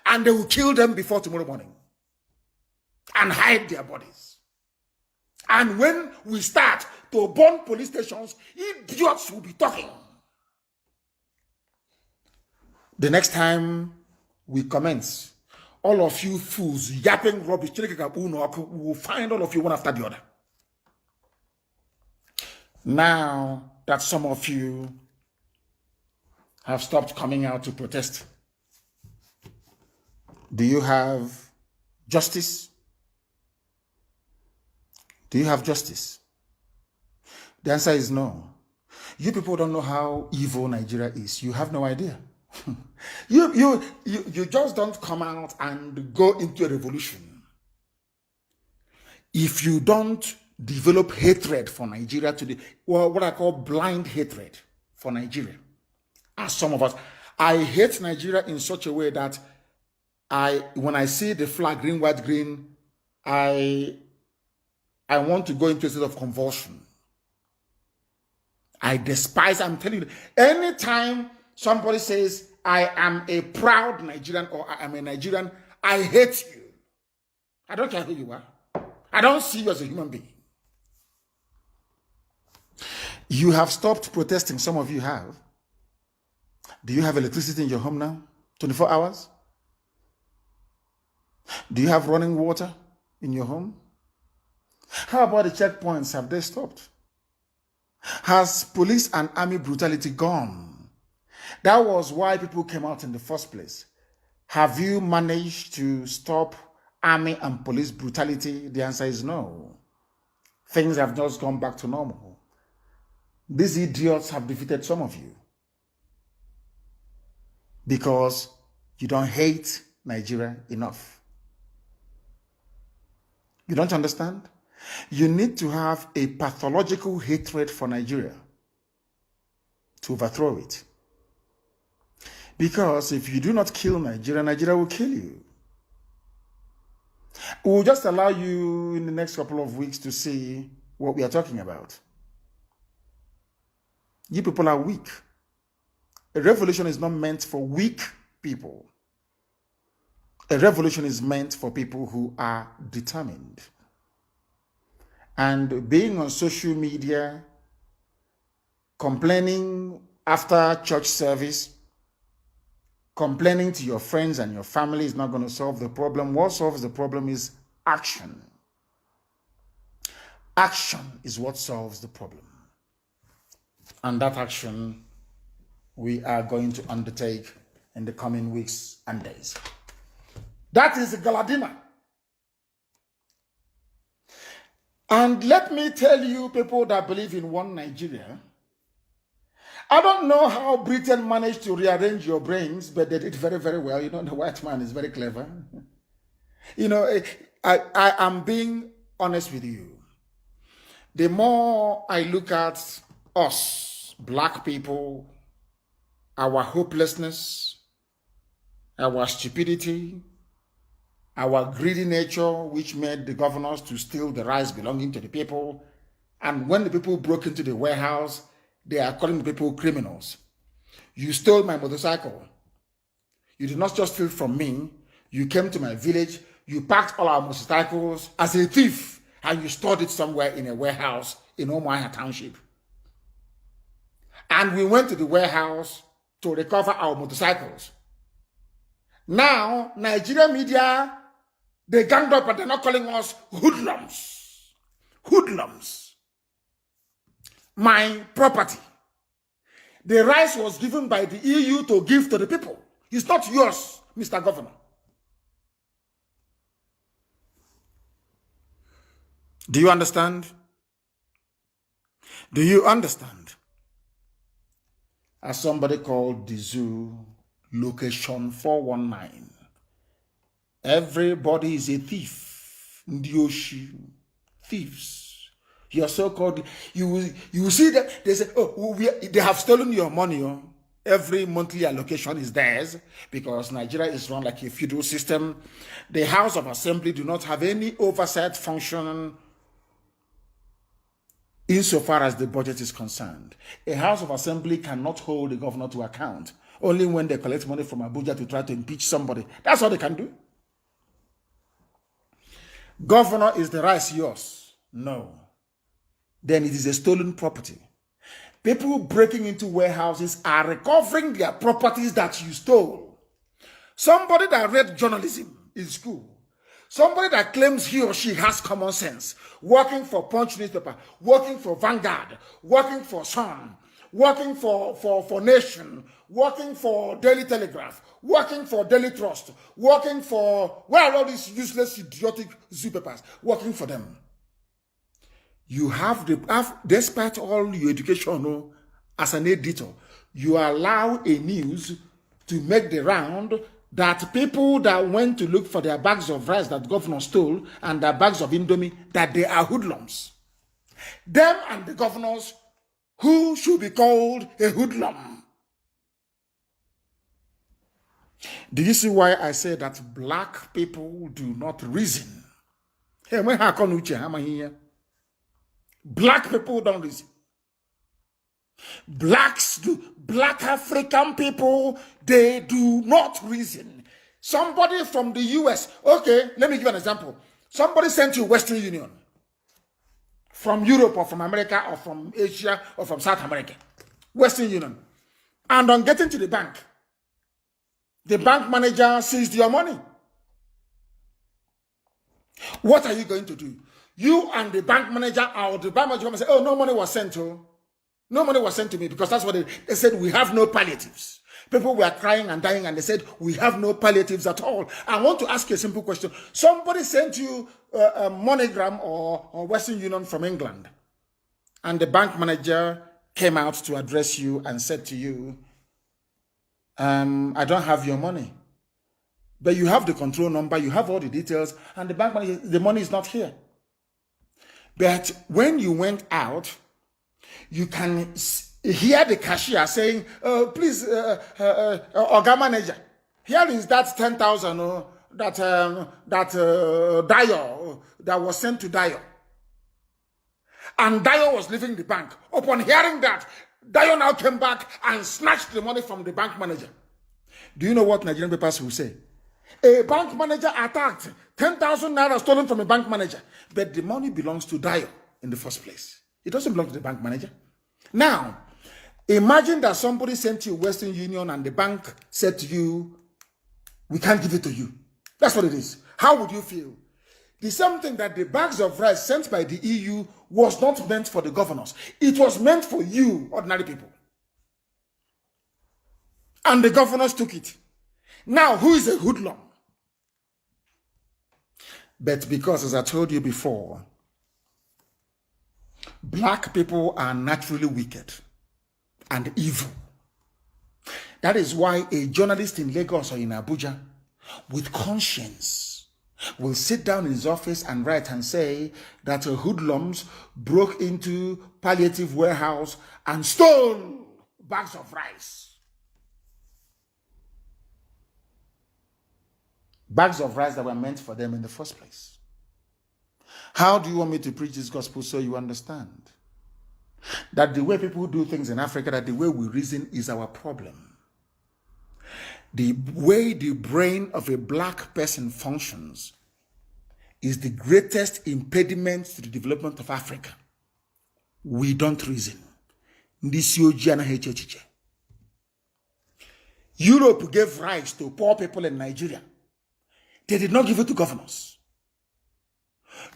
And they will kill them before tomorrow morning. And hide their bodies. And when we start to burn police stations, idiots will be talking. The next time we commence all of you fools yapping rubbish, we will find all of you one after the other. Now that some of you have stopped coming out to protest, do you have justice? Do you have justice? The answer is no. You people don't know how evil Nigeria is. You have no idea. You just don't come out and go into a revolution if you don't develop hatred for Nigeria today, or what I call blind hatred for Nigeria. As some of us, I hate Nigeria in such a way that when I see the flag green, white, green, I want to go into a state of convulsion. I despise, I'm telling you, anytime somebody says, I am a proud Nigerian or I am a Nigerian, I hate you. I don't care who you are. I don't see you as a human being. You have stopped protesting. Some of you have. Do you have electricity in your home now? 24 hours? Do you have running water in your home? How about the checkpoints? Have they stopped? Has police and army brutality gone? That was why people came out in the first place. Have you managed to stop army and police brutality? The answer is no. Things have just gone back to normal. These idiots have defeated some of you because you don't hate Nigeria enough. You don't understand? You need to have a pathological hatred for Nigeria to overthrow it. Because if you do not kill Nigeria, Nigeria will kill you. We'll just allow you in the next couple of weeks to see what we are talking about. You people are weak. A revolution is not meant for weak people. A revolution is meant for people who are determined. And being on social media, complaining after church service, complaining to your friends and your family is not going to solve the problem. What solves the problem is action. Action is what solves the problem. And that action we are going to undertake in the coming weeks and days. That is the Galadima. And let me tell you, people that believe in one Nigeria, I don't know how Britain managed to rearrange your brains, but they did very, very well. You know, the white man is very clever. You know, I am being honest with you. The more I look at us, black people, our hopelessness, our stupidity, our greedy nature, which made the governors to steal the rice belonging to the people. And when the people broke into the warehouse, they are calling the people criminals. You stole my motorcycle. You did not just steal from me. You came to my village. You packed all our motorcycles as a thief, and you stored it somewhere in a warehouse in Omaha Township. And we went to the warehouse to recover our motorcycles. Now, Nigerian media, they ganged up and they're not calling us hoodlums. Hoodlums. My property. The rice was given by the EU to give to the people. It's not yours, Mr. Governor. Do you understand? Do you understand? As somebody called the zoo, location 419. Everybody is a thief. Ndioshi. Thieves. You are so-called. You will see that they say, oh, they have stolen your money. Oh. Every monthly allocation is theirs because Nigeria is run like a feudal system. The House of Assembly do not have any oversight function insofar as the budget is concerned. A House of Assembly cannot hold the governor to account. Only when they collect money from Abuja to try to impeach somebody. That's all they can do. Governor, is the rice yours? No. Then it is a stolen property. People breaking into warehouses are recovering their properties that you stole. Somebody that read journalism in school. Somebody that claims he or she has common sense, working for Punch newspaper, working for Vanguard, working for Sun, working for Nation, working for Daily Telegraph, working for Daily Trust, working for, where are all these useless, idiotic zoo papers, working for them. You have, despite all your education as an editor, you allow a news to make the round that people that went to look for their bags of rice that governor stole and their bags of Indomie, that they are hoodlums. Them and the governors who should be called a hoodlum. Do you see why I say that black people do not reason? Hey, when black people don't reason. Black African people, they do not reason. Somebody from the US, okay, let me give an example. Somebody sent you Western Union from Europe or from America or from Asia or from South America. Western Union. And on getting to the bank manager seized your money. What are you going to do? You and the bank manager or the bank manager say, oh, no money was sent to. No money was sent to me, because that's what they said. We have no palliatives. People were crying and dying, and they said, we have no palliatives at all. I want to ask you a simple question. Somebody sent you a MoneyGram or Western Union from England, and the bank manager came out to address you and said to you, I don't have your money. But you have the control number, you have all the details, and the bank manager, the money is not here. But when you went out, you can hear the cashier saying, please, Oga manager, here is that 10,000 that Dio that was sent to Dio. And Dio was leaving the bank. Upon hearing that, Dio now came back and snatched the money from the bank manager. Do you know what Nigerian papers will say? A bank manager attacked, 10,000 naira stolen from a bank manager. But the money belongs to Dio in the first place. It doesn't belong to the bank manager. Now, imagine that somebody sent you Western Union and the bank said to you, we can't give it to you. That's what it is. How would you feel? The same thing that the bags of rice sent by the EU was not meant for the governors. It was meant for you, ordinary people. And the governors took it. Now, who is a hoodlum? But because, as I told you before, black people are naturally wicked and evil. That is why a journalist in Lagos or in Abuja with conscience will sit down in his office and write and say that hoodlums broke into palliative warehouse and stole bags of rice. Bags of rice that were meant for them in the first place. How do you want me to preach this gospel so you understand that the way people do things in Africa, that the way we reason is our problem? The way the brain of a black person functions is the greatest impediment to the development of Africa. We don't reason. Europe gave rights to poor people in Nigeria. They did not give it to governors.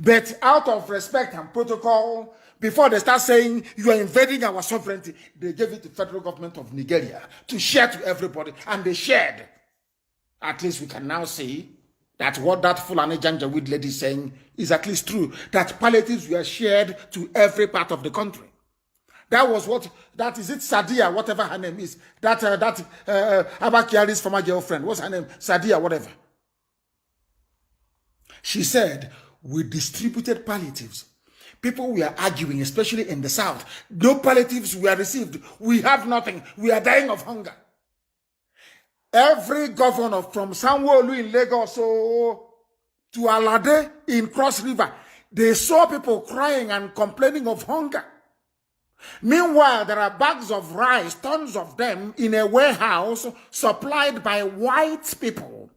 But out of respect and protocol, before they start saying you are invading our sovereignty, they gave it to the federal government of Nigeria to share to everybody, and they shared. At least we can now see that what that Fulani Janjaweed lady is saying is at least true, that palliatives were shared to every part of the country. That was what, that is it, Sadia, whatever her name is, that Abakiari's former girlfriend, what's her name, Sadia, whatever. She said, we distributed palliatives. People were arguing, especially in the South. No palliatives were received. We have nothing. We are dying of hunger. Every governor from Sanwo-Olu in Lagos to Alade in Cross River, they saw people crying and complaining of hunger. Meanwhile, there are bags of rice, tons of them, in a warehouse supplied by white people.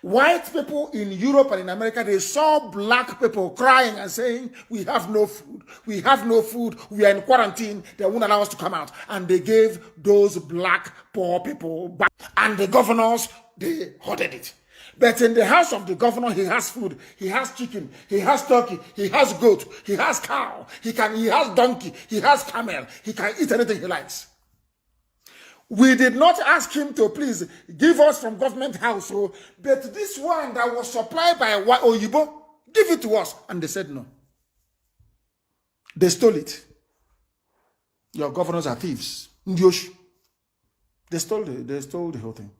White people in Europe and in America, they saw black people crying and saying, we have no food, we have no food, we are in quarantine, they won't allow us to come out. And they gave those black poor people back. And the governors, they hoarded it. But in the house of the governor, he has food, he has chicken, he has turkey, he has goat, he has cow, he has donkey, he has camel, he can eat anything he likes. We did not ask him to please give us from government house, but this one that was supplied by Oyibo, give it to us. And they said no. They stole it. Your governors are thieves. They stole the whole thing.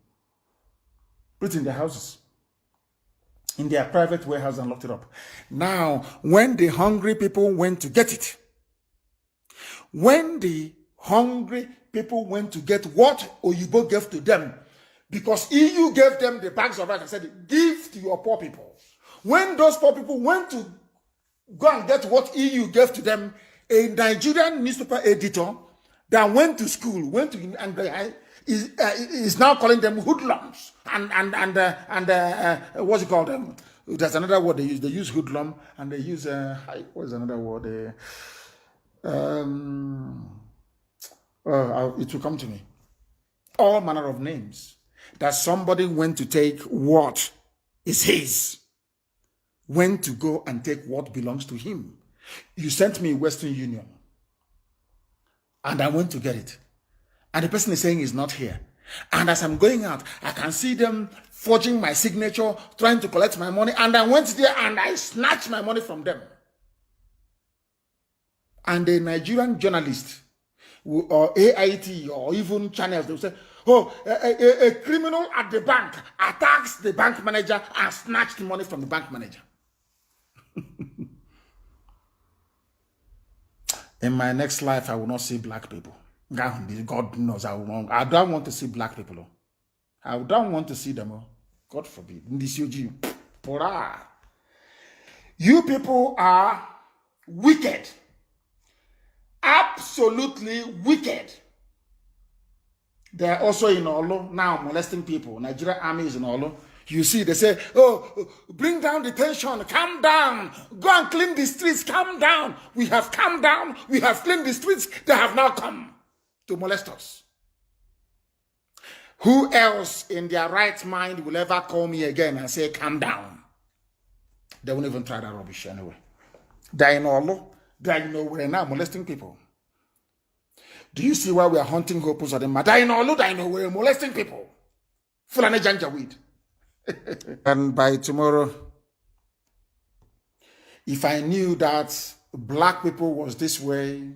Put it in their houses, in their private warehouse, and locked it up. Now, when the hungry people went to get it, when the hungry people went to get what Oyibo gave to them, because EU gave them the bags of rice and said, give to your poor people. When those poor people went to go and get what EU gave to them, a Nigerian newspaper editor that went to school, is now calling them hoodlums and what's it called? There's another word they use. They use hoodlum and they use what is another word? It will come to me. All manner of names that somebody went to take what is his, went to go and take what belongs to him. You sent me Western Union, and I went to get it. And the person is saying he's not here. And as I'm going out, I can see them forging my signature, trying to collect my money. And I went there and I snatched my money from them. And a Nigerian journalist, or AIT, or even channels, they will say, oh, a criminal at the bank attacks the bank manager and snatched money from the bank manager. In my next life, I will not see black people. God knows I don't want to see black people. I don't want to see them. God forbid. You people are wicked. Absolutely wicked. They are also in Olo now molesting people. Nigerian army is in Olo. You see, they say, oh, bring down the tension, calm down, go and clean the streets, calm down. We have calmed down, we have cleaned the streets, they have now come to molest us. Who else in their right mind will ever call me again and say, calm down? They won't even try that rubbish anyway. They're in Olo, they're nowhere now molesting people. Do you see why we are hunting hopes of them? They're in Olo, they're nowhere molesting people. Fulani Janjaweed. And by tomorrow, if I knew that black people was this way,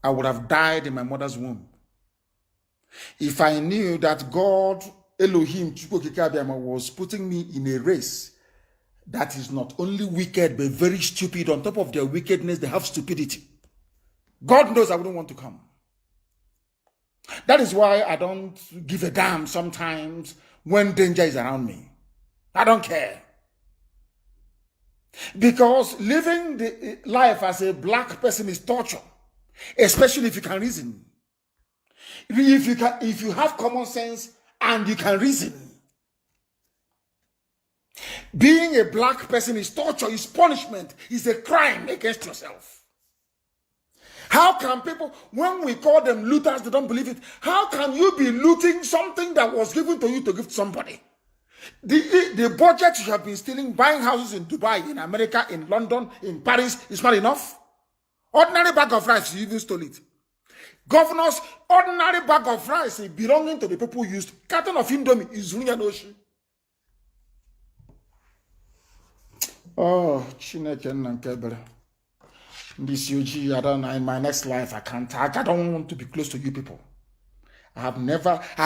I would have died in my mother's womb. If I knew that God, Elohim, was putting me in a race that is not only wicked, but very stupid. On top of their wickedness, they have stupidity. God knows I wouldn't want to come. That is why I don't give a damn sometimes when danger is around me. I don't care. Because living the life as a black person is torture, especially if you can reason. If you have common sense and you can reason. Being a black person is torture, is punishment, is a crime against yourself. How can people, when we call them looters, they don't believe it. How can you be looting something that was given to you to give to somebody? The budget you have been stealing, buying houses in Dubai, in America, in London, in Paris, is not enough. Ordinary bag of rice, you even stole it. Governors, ordinary bag of rice belonging to the people used. Carton of Indomie is Zunyanoshi. Oh, Chineke Nankebere. This UG, I don't know, in my next life, I don't want to be close to you people. I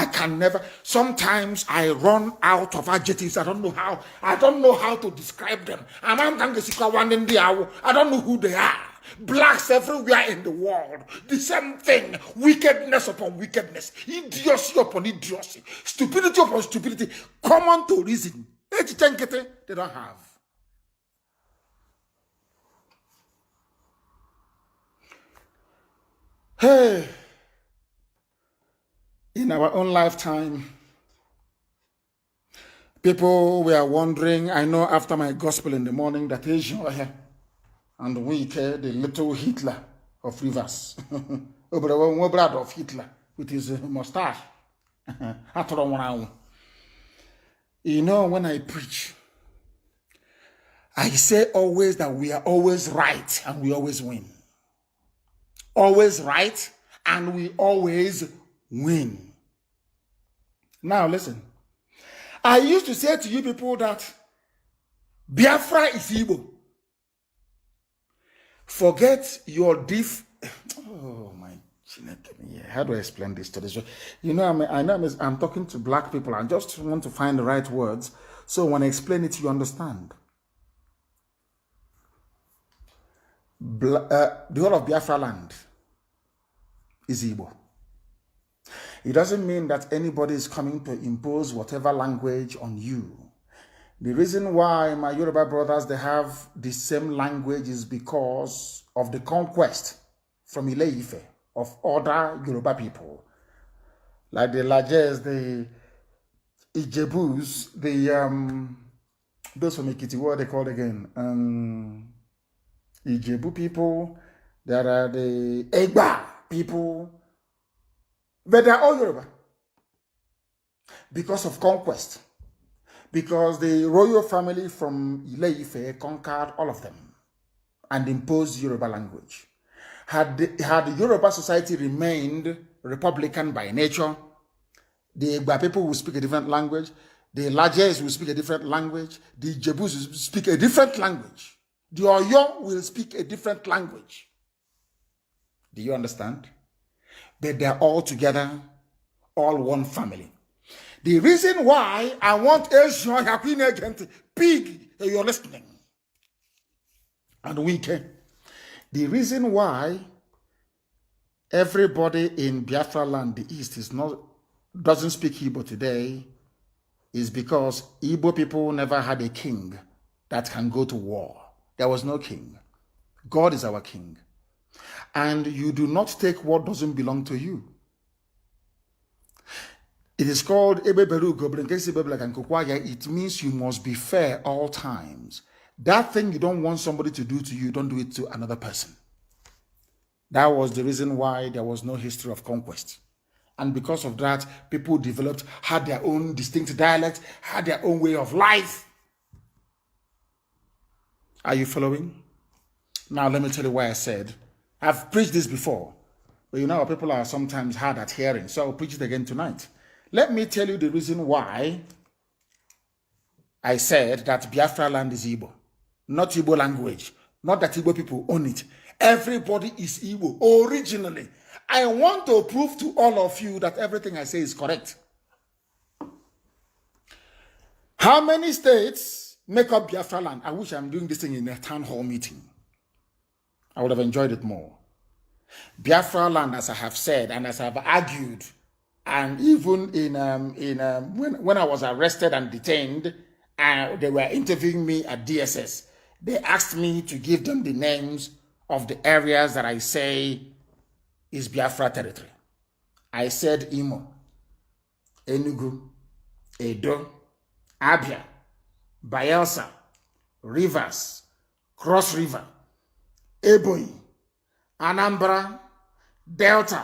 can never, sometimes I run out of adjectives. I don't know how to describe them. I don't know who they are. Blacks everywhere in the world. The same thing. Wickedness upon wickedness. Idiocy upon idiocy. Stupidity upon stupidity. Common to reason. They don't have. Hey, in our own lifetime, people were wondering, I know after my gospel in the morning, that Asian and we the little Hitler of Rivers, brother of Hitler with his mustache. You know, when I preach, I say always that we are always right and we always win. Always right and we always win. Now listen. I used to say to you people that Biafra is Igbo. Forget your oh my, how do I explain this to this? You know, I'm talking to black people. I just want to find the right words. So when I explain it, you understand. The whole of Biafra land is Igbo. It doesn't mean that anybody is coming to impose whatever language on you. The reason why my Yoruba brothers, they have the same language is because of the conquest from Ile-Ife of other Yoruba people. Like the Lajes, the Ijebus, those from Ekiti, what are they called again? Ijebu people, there are the Egba people, but they're all Yoruba because of conquest. Because the royal family from Ile-Ife conquered all of them and imposed Yoruba language. Had the Yoruba society remained republican by nature, the Egba people would speak a different language, the Lajes will speak a different language, the Ijebus will speak a different language, the Oyo will speak a different language. Do you understand? But they're all together, all one family. The reason why I want Asian Happy Agent Pig, you're listening, and Winke. The reason why everybody in Biafra land, the East, doesn't speak Igbo today is because Igbo people never had a king that can go to war. There was no king. God is our king. And you do not take what doesn't belong to you. It is called it means you must be fair all times. That thing you don't want somebody to do to you, don't do it to another person. That was the reason why there was no history of conquest. And because of that, people developed, had their own distinct dialect, had their own way of life. Are you following? Now let me tell you why I said, I've preached this before, but you know people are sometimes hard at hearing, so I'll preach it again tonight. Let me tell you the reason why I said that Biafra land is Igbo. Not Igbo language. Not that Igbo people own it. Everybody is Igbo originally. I want to prove to all of you that everything I say is correct. How many states make up Biafra land? I wish I'm doing this thing in a town hall meeting. I would have enjoyed it more. Biafra land, as I have said and as I've argued, and even when I was arrested and detained, they were interviewing me at DSS. They asked me to give them the names of the areas that I say is Biafra territory. I said Imo, Enugu, Edo, Abia, Bayelsa, Rivers, Cross River, Ebonyi, Anambra, Delta,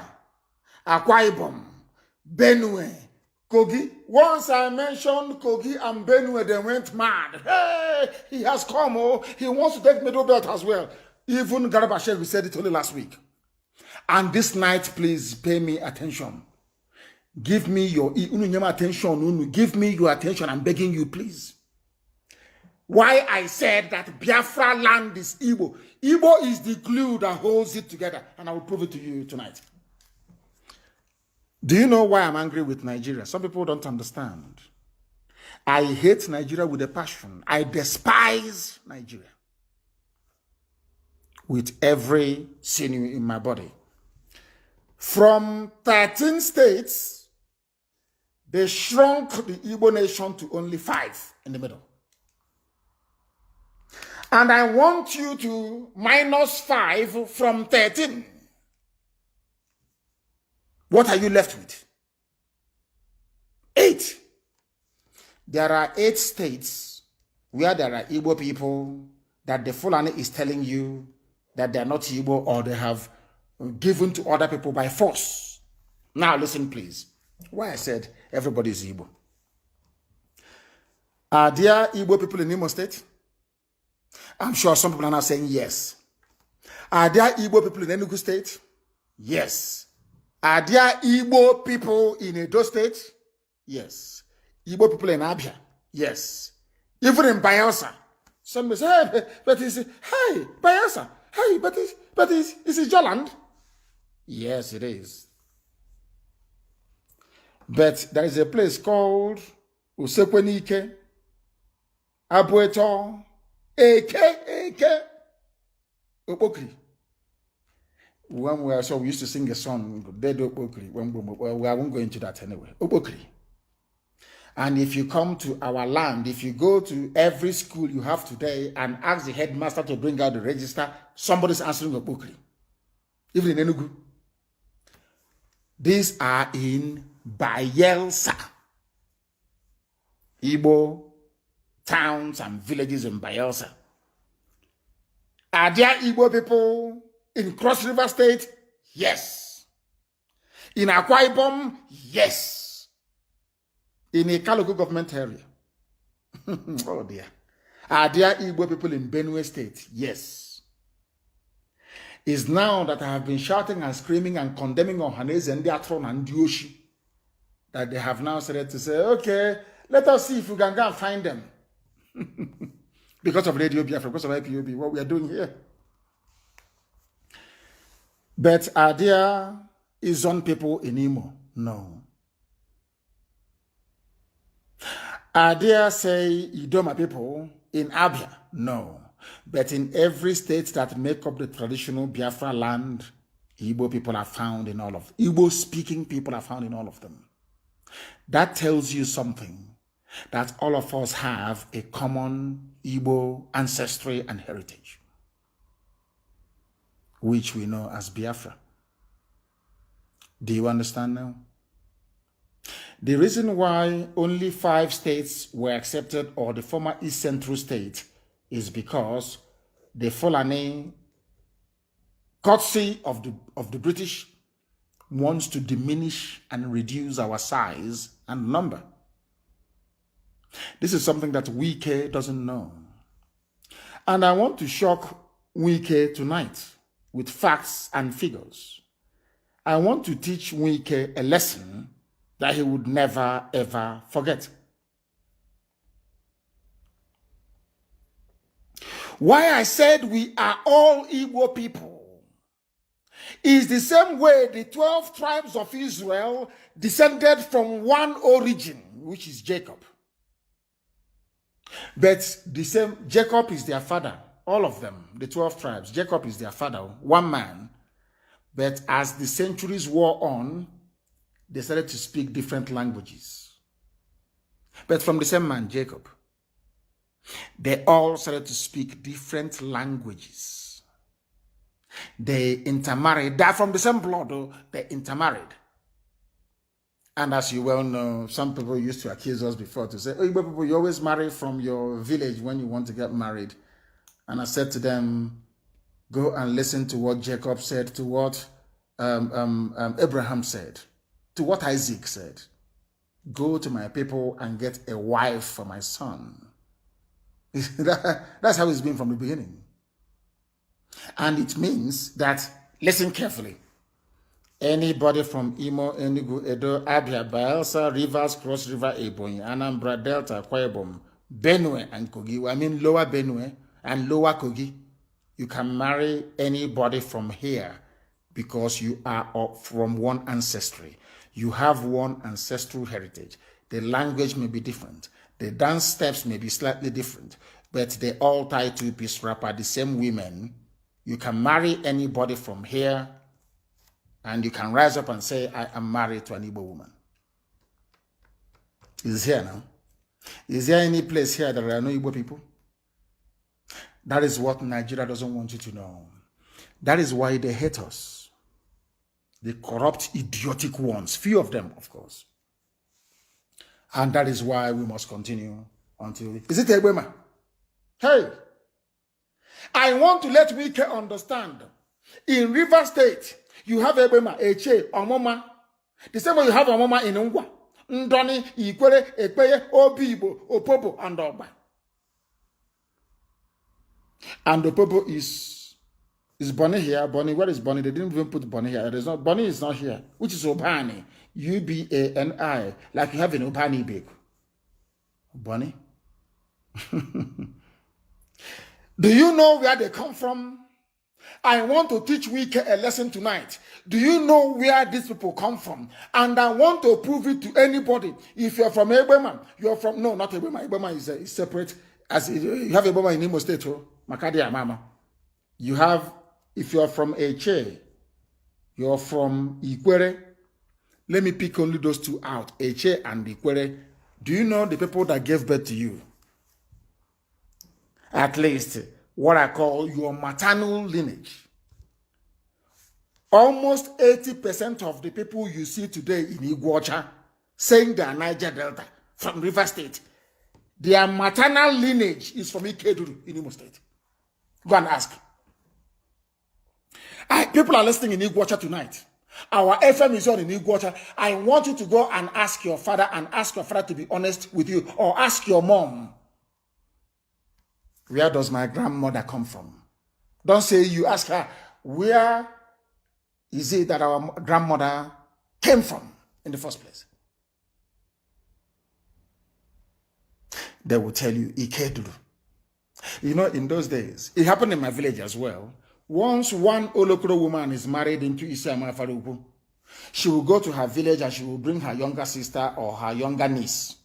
Akwa Ibom, Benue, Kogi. Once I mentioned Kogi and Benue, they went mad. Hey, he has come. Oh, he wants to take Middle Belt as well. Even Garabashev, we said it only last week. And this night, please pay me attention. Give me your attention. Give me your attention. I'm begging you, please. Why I said that Biafra land is Igbo. Igbo is the glue that holds it together. And I will prove it to you tonight. Do you know why I'm angry with Nigeria? Some people don't understand. I hate Nigeria with a passion. I despise Nigeria with every sinew in my body. From 13 states, they shrunk the Igbo nation to only 5 in the middle. And I want you to minus 5 from 13. What are you left with? 8. There are 8 states where there are Igbo people that the Fulani is telling you that they are not Igbo or they have given to other people by force. Now listen, please. Why I said everybody is Igbo. Are there Igbo people in Imo State? I'm sure some people are now saying yes. Are there Igbo people in Enugu State? Yes. Are there Igbo people in Edo State? Yes. Igbo people in Abia? Yes. Even in Bayelsa. Some may say, hey, but it's, hey, Bayelsa. Hey, but it's Joland. Yes, it is. But there is a place called Usekwenike, Abueto, Eke, Opokri. When we used to sing a song, Dead Opokri. We won't go into that anyway. Opokri. And if you come to our land, if you go to every school you have today and ask the headmaster to bring out the register, somebody's answering Opokri. Even in Enugu. These are in Bayelsa. Igbo towns and villages in Bayelsa. Are there Igbo people in Cross River State? Yes. In Akwa Ibom? Yes. In a local government area? Oh dear. Are there Igbo people in Benue State? Yes. It's now that I have been shouting and screaming and condemning Ohanese and Diatron and Dioshi that they have now started to say, okay, let us see if we can go and find them. Because of Radio Biafra, because of IPOB, what we are doing here. But are there Izon people in Imo? No. Are there, say, Idoma people in Abia? No. But in every state that make up the traditional Biafra land, Igbo people are found in all of them. Igbo-speaking people are found in all of them. That tells you something, that all of us have a common Igbo ancestry and heritage, which we know as Biafra. Do you understand now? The reason why only 5 states were accepted, or the former East Central state, is because the Fulani, courtesy of the British, wants to diminish and reduce our size and number. This is something that Wike doesn't know. And I want to shock Wike tonight with facts and figures. I want to teach Wike a lesson that he would never, ever forget. Why I said we are all Igbo people is the same way the 12 tribes of Israel descended from one origin, which is Jacob. But the same, Jacob is their father, all of them, the 12 tribes. Jacob is their father, one man. But as the centuries wore on, they started to speak different languages. But from the same man, Jacob, they all started to speak different languages. They intermarried. They're from the same blood, though. They intermarried. And as you well know, some people used to accuse us before to say, oh, Igbo people, you always marry from your village when you want to get married. And I said to them, go and listen to what Jacob said, to what Abraham said, to what Isaac said. Go to my people and get a wife for my son. That's how it's been from the beginning. And it means that, listen carefully, anybody from Imo, Enugu, Edo, Abia, Bayelsa, Rivers, Cross River, Ebonyi, Anambra, Delta, Akwa Ibom, Benue, and Kogi, I mean Lower Benue and Lower Kogi, you can marry anybody from here because you are from one ancestry. You have one ancestral heritage. The language may be different. The dance steps may be slightly different, but they all tie to a piece wrapper, the same women. You can marry anybody from here, and you can rise up and say, I am married to an Igbo woman. It's here now. Is there any place here that there are no Igbo people? That is what Nigeria doesn't want you to know. That is why they hate us. The corrupt, idiotic ones. Few of them, of course. And that is why we must continue until... Is it Egbema? Hey! I want to let Wike understand. In River State, you have Egbema, Eche, Omoma. The same way you have Omoma in Ungwa. Ndoni, Ikwere, Ekpeye, Obibo, Opobo, and Oba. And Opobo is Bonnie here. Bonnie, where is Bonnie? They didn't even put Bonnie here. There's not Bonnie is not here, which is Obani. Ubani, like you have in Obani big. Bonnie. Do you know where they come from? I want to teach Wike a lesson tonight. Do you know where these people come from? And I want to prove it to anybody. If you're from Ebema, you're from, no, not Ebema. Ebema is separate. As you have Ebema in Imo State, Makadi Mama. You have, if you're from Eche, you're from Ikwere. Let me pick only those two out, Eche and Ikwere. Do you know the people that gave birth to you? At least what I call your maternal lineage. Almost 80% of the people you see today in Iguacha saying they are Niger Delta from River State, their maternal lineage is from Ikeduru in Imo State. Go and ask. People are listening in Iguacha tonight. Our FM is on in Iguacha. I want you to go and ask your father to be honest with you, or ask your mom. Where does my grandmother come from? Don't say you ask her, where is it that our grandmother came from in the first place? They will tell you, Ikeduru. You know, in those days, it happened in my village as well. Once one Olokoro woman is married into Isiama Faruku, she will go to her village and she will bring her younger sister or her younger niece.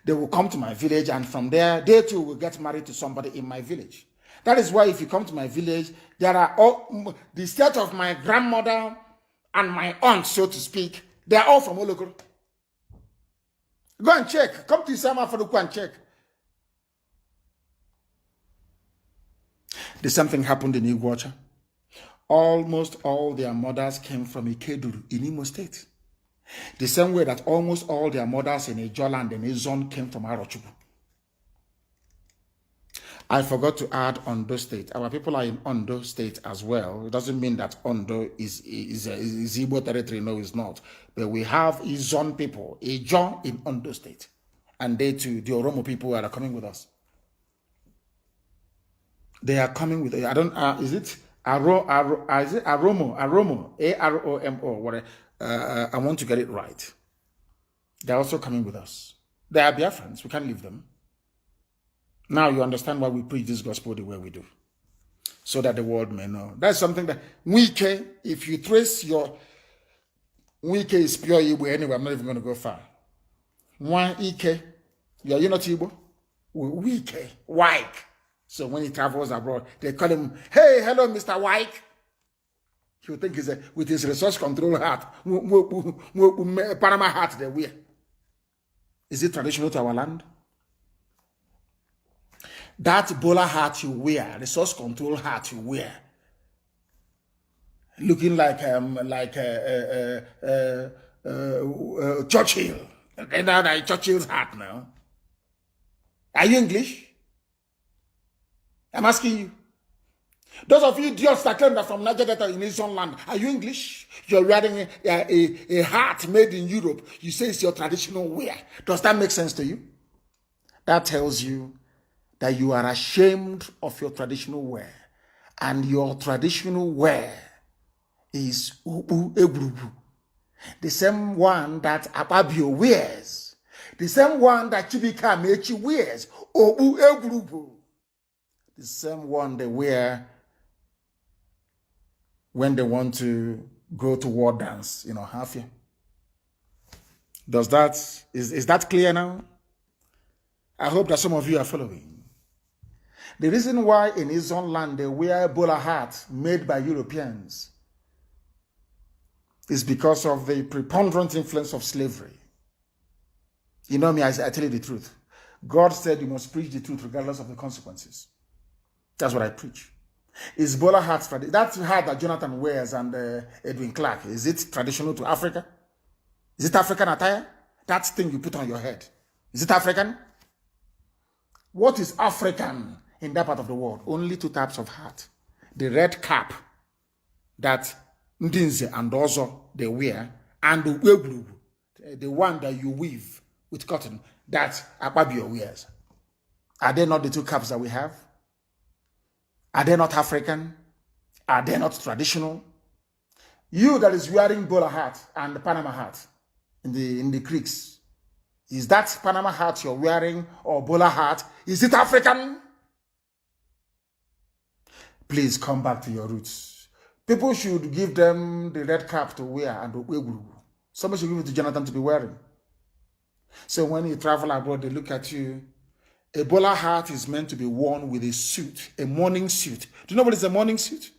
They will come to my village, and from there, they too will get married to somebody in my village. That is why if you come to my village, there are all, the state of my grandmother and my aunt, so to speak, they are all from Olokoro. Go and check. Come to Isiama Faruku and check. The same thing happened in Iguacha. Almost all their mothers came from Ikeduru in Imo State. The same way that almost all their mothers in Ijoland and Izon came from Arochukwu. I forgot to add Ondo State. Our people are in Ondo State as well. It doesn't mean that Ondo is Igbo territory. No, it's not. But we have Izon people, Ijon in Ondo State. And they too, the Oromo people are coming with us. They are coming with, I don't, is it is it Aromo, A-R-O-M-O, whatever. I want to get it right. They're also coming with us. They are Biafrans. We can't leave them. Now you understand why we preach this gospel the way we do. So that the world may know. That's something that Wike, if you trace your, Wike is pure Igbo anyway. I'm not even going to go far. One Ike, you're not Igbo? Wike, Wike. So when he travels abroad, they call him, hey, hello, Mr. White. He will think he's with his resource control hat, Panama hat they wear. Is it traditional to our land? That bowler hat you wear, resource control hat you wear, looking like Churchill. Now Churchill's hat now. Are you English? I'm asking you. Those of you idiots that claim that from Niger Delta in Asian land, are you English? You're wearing a hat made in Europe. You say it's your traditional wear. Does that make sense to you? That tells you that you are ashamed of your traditional wear. And your traditional wear is Ubu Egrubu. The same one that Ababio wears. The same one that Chibika Mechi wears. Ubu Egrubu. The same one they wear when they want to go to war dance, half year. Is that clear now? I hope that some of you are following. The reason why in his own land they wear bowler hats made by Europeans is because of the preponderant influence of slavery. You know me, I tell you the truth. God said you must preach the truth regardless of the consequences. That's what I preach. Is bowler hats, that hat that Jonathan wears and Edwin Clark, is it traditional to Africa? Is it African attire? That thing you put on your head, is it African? What is African in that part of the world? Only two types of hat. The red cap that Ndinze and Ozo they wear, and the Wegrubu, the one that you weave with cotton, that Akpabio wears. Are they not the two caps that we have? Are they not African? Are they not traditional? You that is wearing bowler hat and the Panama hat in the creeks, is that Panama hat you're wearing or bowler hat? Is it African? Please come back to your roots. People should give them the red cap to wear and the somebody should give it to Jonathan to be wearing. So when you travel abroad, they look at you. A bowler hat is meant to be worn with a suit, a morning suit. Do you know what is a morning suit?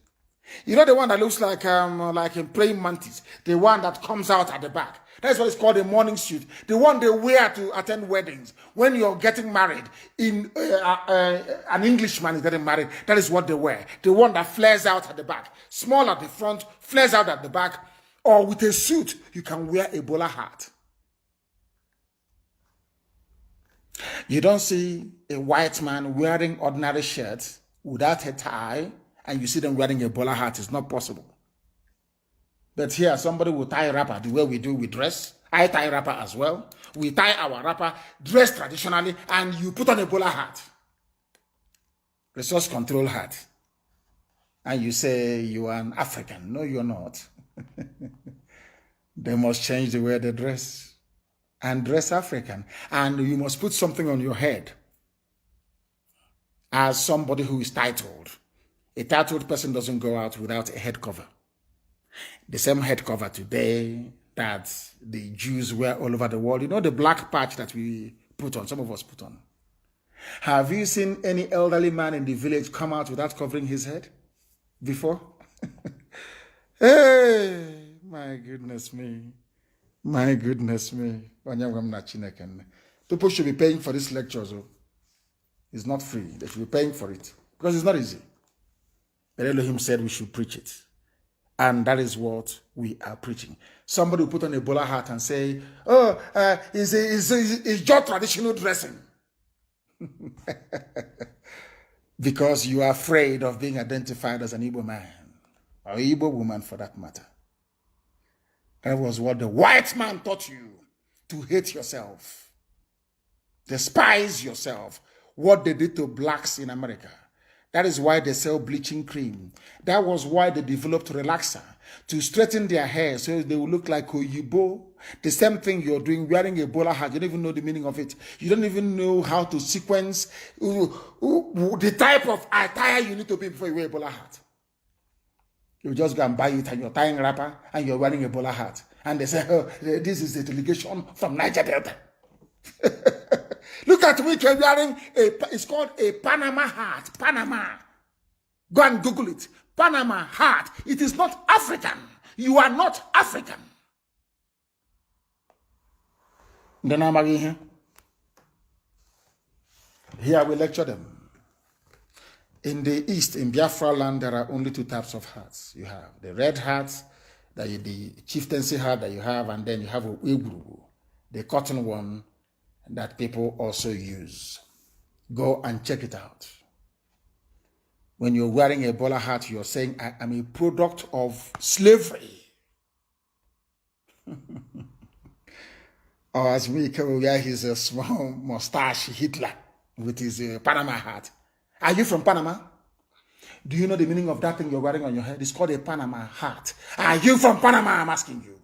You know the one that looks like a praying mantis, the one that comes out at the back. That's what it's called, a morning suit. The one they wear to attend weddings. When you're getting married, an Englishman is getting married, that is what they wear. The one that flares out at the back, small at the front, flares out at the back, or with a suit, you can wear a bowler hat. You don't see a white man wearing ordinary shirts without a tie, and you see them wearing a bowler hat. It's not possible. But here, somebody will tie a wrapper the way we do with dress. I tie a wrapper as well. We tie our wrapper, dress traditionally, and you put on a bowler hat. Resource control hat. And you say you are an African. No, you're not. They must change the way they dress. And dress African. And you must put something on your head as somebody who is titled. A titled person doesn't go out without a head cover. The same head cover today that the Jews wear all over the world. You know the black patch that we put on, some of us put on. Have you seen any elderly man in the village come out without covering his head before? Hey, my goodness me. My goodness me. People should be paying for this lecture. So it's not free. They should be paying for it because it's not easy. But Elohim said we should preach it. And that is what we are preaching. Somebody will put on a bowler hat and say, oh, it's just traditional dressing. Because you are afraid of being identified as an Igbo man. Or Igbo woman for that matter. That was what the white man taught you. To hate yourself. Despise yourself. What they did to blacks in America. That is why they sell bleaching cream. That was why they developed relaxer to straighten their hair so they will look like Oyibo. The same thing you're doing, wearing a bowler hat. You don't even know the meaning of it. You don't even know how to sequence the type of attire you need to be before you wear a bowler hat. You just go and buy it and you're tying wrapper and you're wearing a bowler hat. And they say, oh, this is a delegation from Niger Delta. Look at which you're wearing. It's called a Panama hat. Panama. Go and Google it. Panama hat. It is not African. You are not African. Here we lecture them. In the East, in Biafra land, there are only two types of hats. You have the red hats, the chieftaincy hat that you have, and then you have a Iguru, the cotton one that people also use. Go and check it out. When you're wearing a bowler hat, you're saying, I am a product of slavery. Or as we can wear his small mustache, Hitler, with his Panama hat. Are you from Panama? Do you know the meaning of that thing you're wearing on your head? It's called a Panama hat. Are you from Panama? I'm asking you.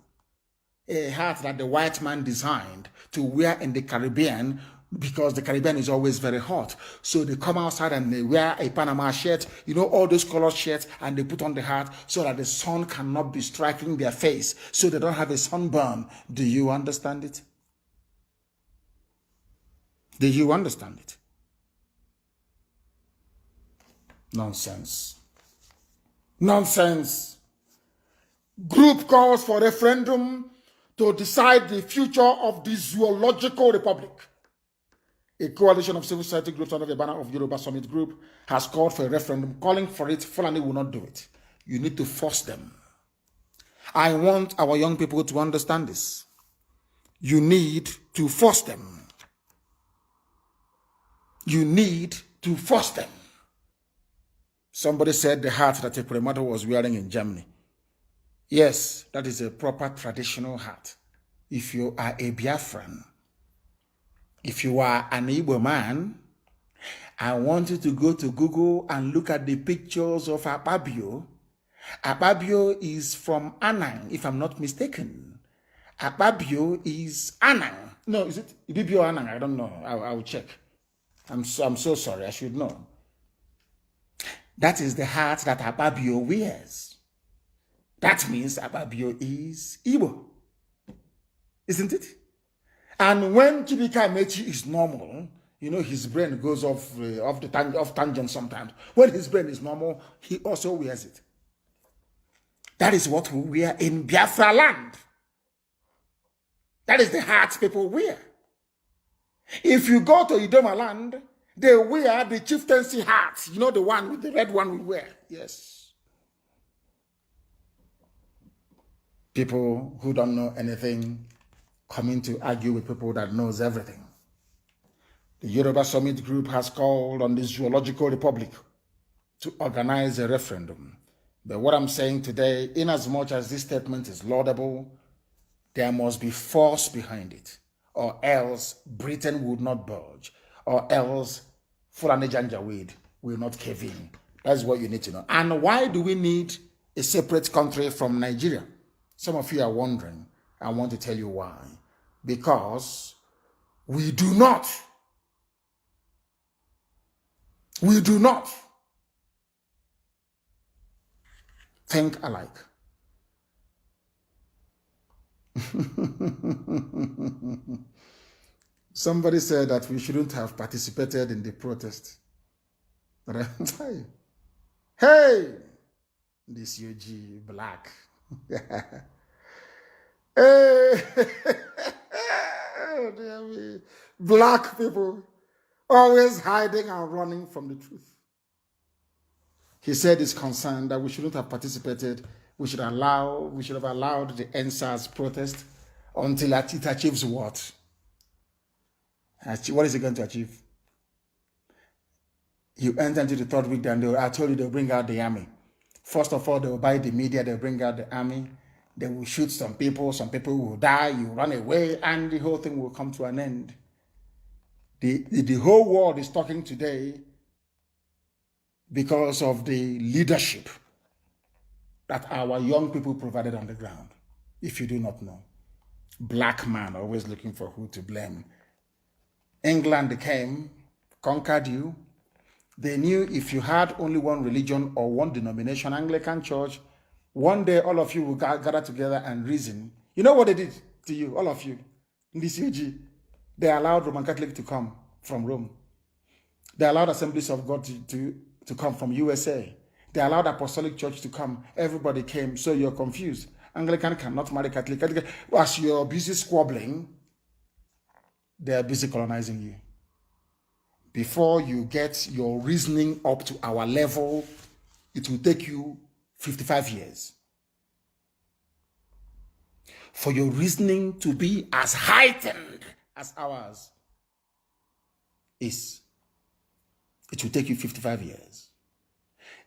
A hat that the white man designed to wear in the Caribbean because the Caribbean is always very hot. So they come outside and they wear a Panama shirt, you know, all those colored shirts, and they put on the hat so that the sun cannot be striking their face, so they don't have a sunburn. Do you understand it? Do you understand it? Nonsense. Nonsense. Group calls for referendum to decide the future of the zoological republic. A coalition of civil society groups under the banner of Yoruba Summit Group has called for a referendum, calling for it. Fulani will not do it. You need to force them. I want our young people to understand this. You need to force them. You need to force them. Somebody said the hat that a Premado was wearing in Germany. Yes, that is a proper traditional hat. if you are a Biafran, if you are an Igbo man, I want you to go to Google and look at the pictures of Akpabio. Akpabio is from Anang, if I'm not mistaken. Akpabio is Anang. No, is it Ibibio Anang? I don't know. I'll check. I'm so sorry. I should know. That is the hat that Akpabio wears. That means Akpabio is Igbo. Isn't it? And when Chibika Mechi is normal, you know, his brain goes off tangent sometimes. When his brain is normal, he also wears it. That is what we wear in Biafra land. That is the hat people wear. If you go to Idoma land, they wear the chieftaincy hat. You know, the one with the red one we wear. Yes. People who don't know anything coming to argue with people that knows everything. The Yoruba Summit Group has called on the Zoological Republic to organize a referendum. But what I'm saying today, in as much as this statement is laudable, there must be force behind it, or else Britain would not budge, or else Fulani Janjaweed will not cave in. That's what you need to know. And why do we need a separate country from Nigeria? Some of you are wondering. I want to tell you why. Because we do not think alike. Somebody said that we shouldn't have participated in the protest. But hey, this UG black. Hey, black people always hiding and running from the truth. He said he's concerned that we shouldn't have participated. We should have allowed the NSAS protest until it achieves what? What is it going to achieve? You enter into the third week, then I told you they'll bring out the army. First of all, they'll buy the media, they'll bring out the army. They will shoot some people will die, you run away, and the whole thing will come to an end. The whole world is talking today because of the leadership that our young people provided on the ground. If you do not know, black man always looking for who to blame. England came, conquered you. They knew if you had only one religion or one denomination, Anglican Church, one day all of you will gather together and reason. You know what they did to you, all of you? In the CG, they allowed Roman Catholic to come from Rome. They allowed Assemblies of God to come from USA. They allowed Apostolic Church to come. Everybody came, so you're confused. Anglican cannot marry Catholic. Catholic, as you're busy squabbling, they are busy colonizing you. Before you get your reasoning up to our level, it will take you 55 years. For your reasoning to be as heightened as ours is, it will take you 55 years.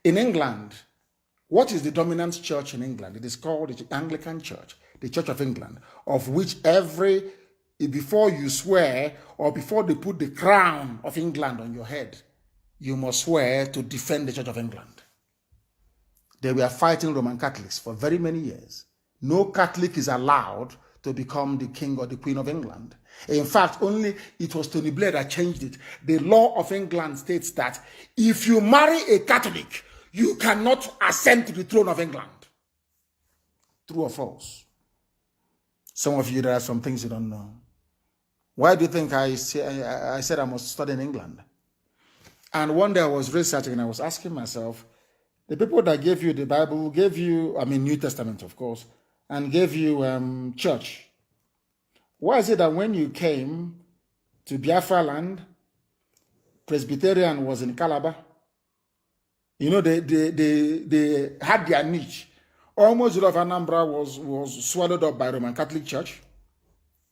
In England, what is the dominant church in England? It is called the Anglican Church, the Church of England, of which before you swear or before they put the crown of England on your head, you must swear to defend the Church of England. They were fighting Roman Catholics for very many years. No Catholic is allowed to become the king or the queen of England. In fact, only it was Tony Blair that changed it. The law of England states that if you marry a Catholic, you cannot ascend to the throne of England. True or false? Some of you, there are some things you don't know. Why do you think I said I must study in England? And one day I was researching and I was asking myself, the people that gave you the Bible, gave you, New Testament, of course, and gave you church. Why is it that when you came to Biafra land, Presbyterian was in Calabar? You know, they had their niche. Almost all of Anambra was swallowed up by Roman Catholic Church.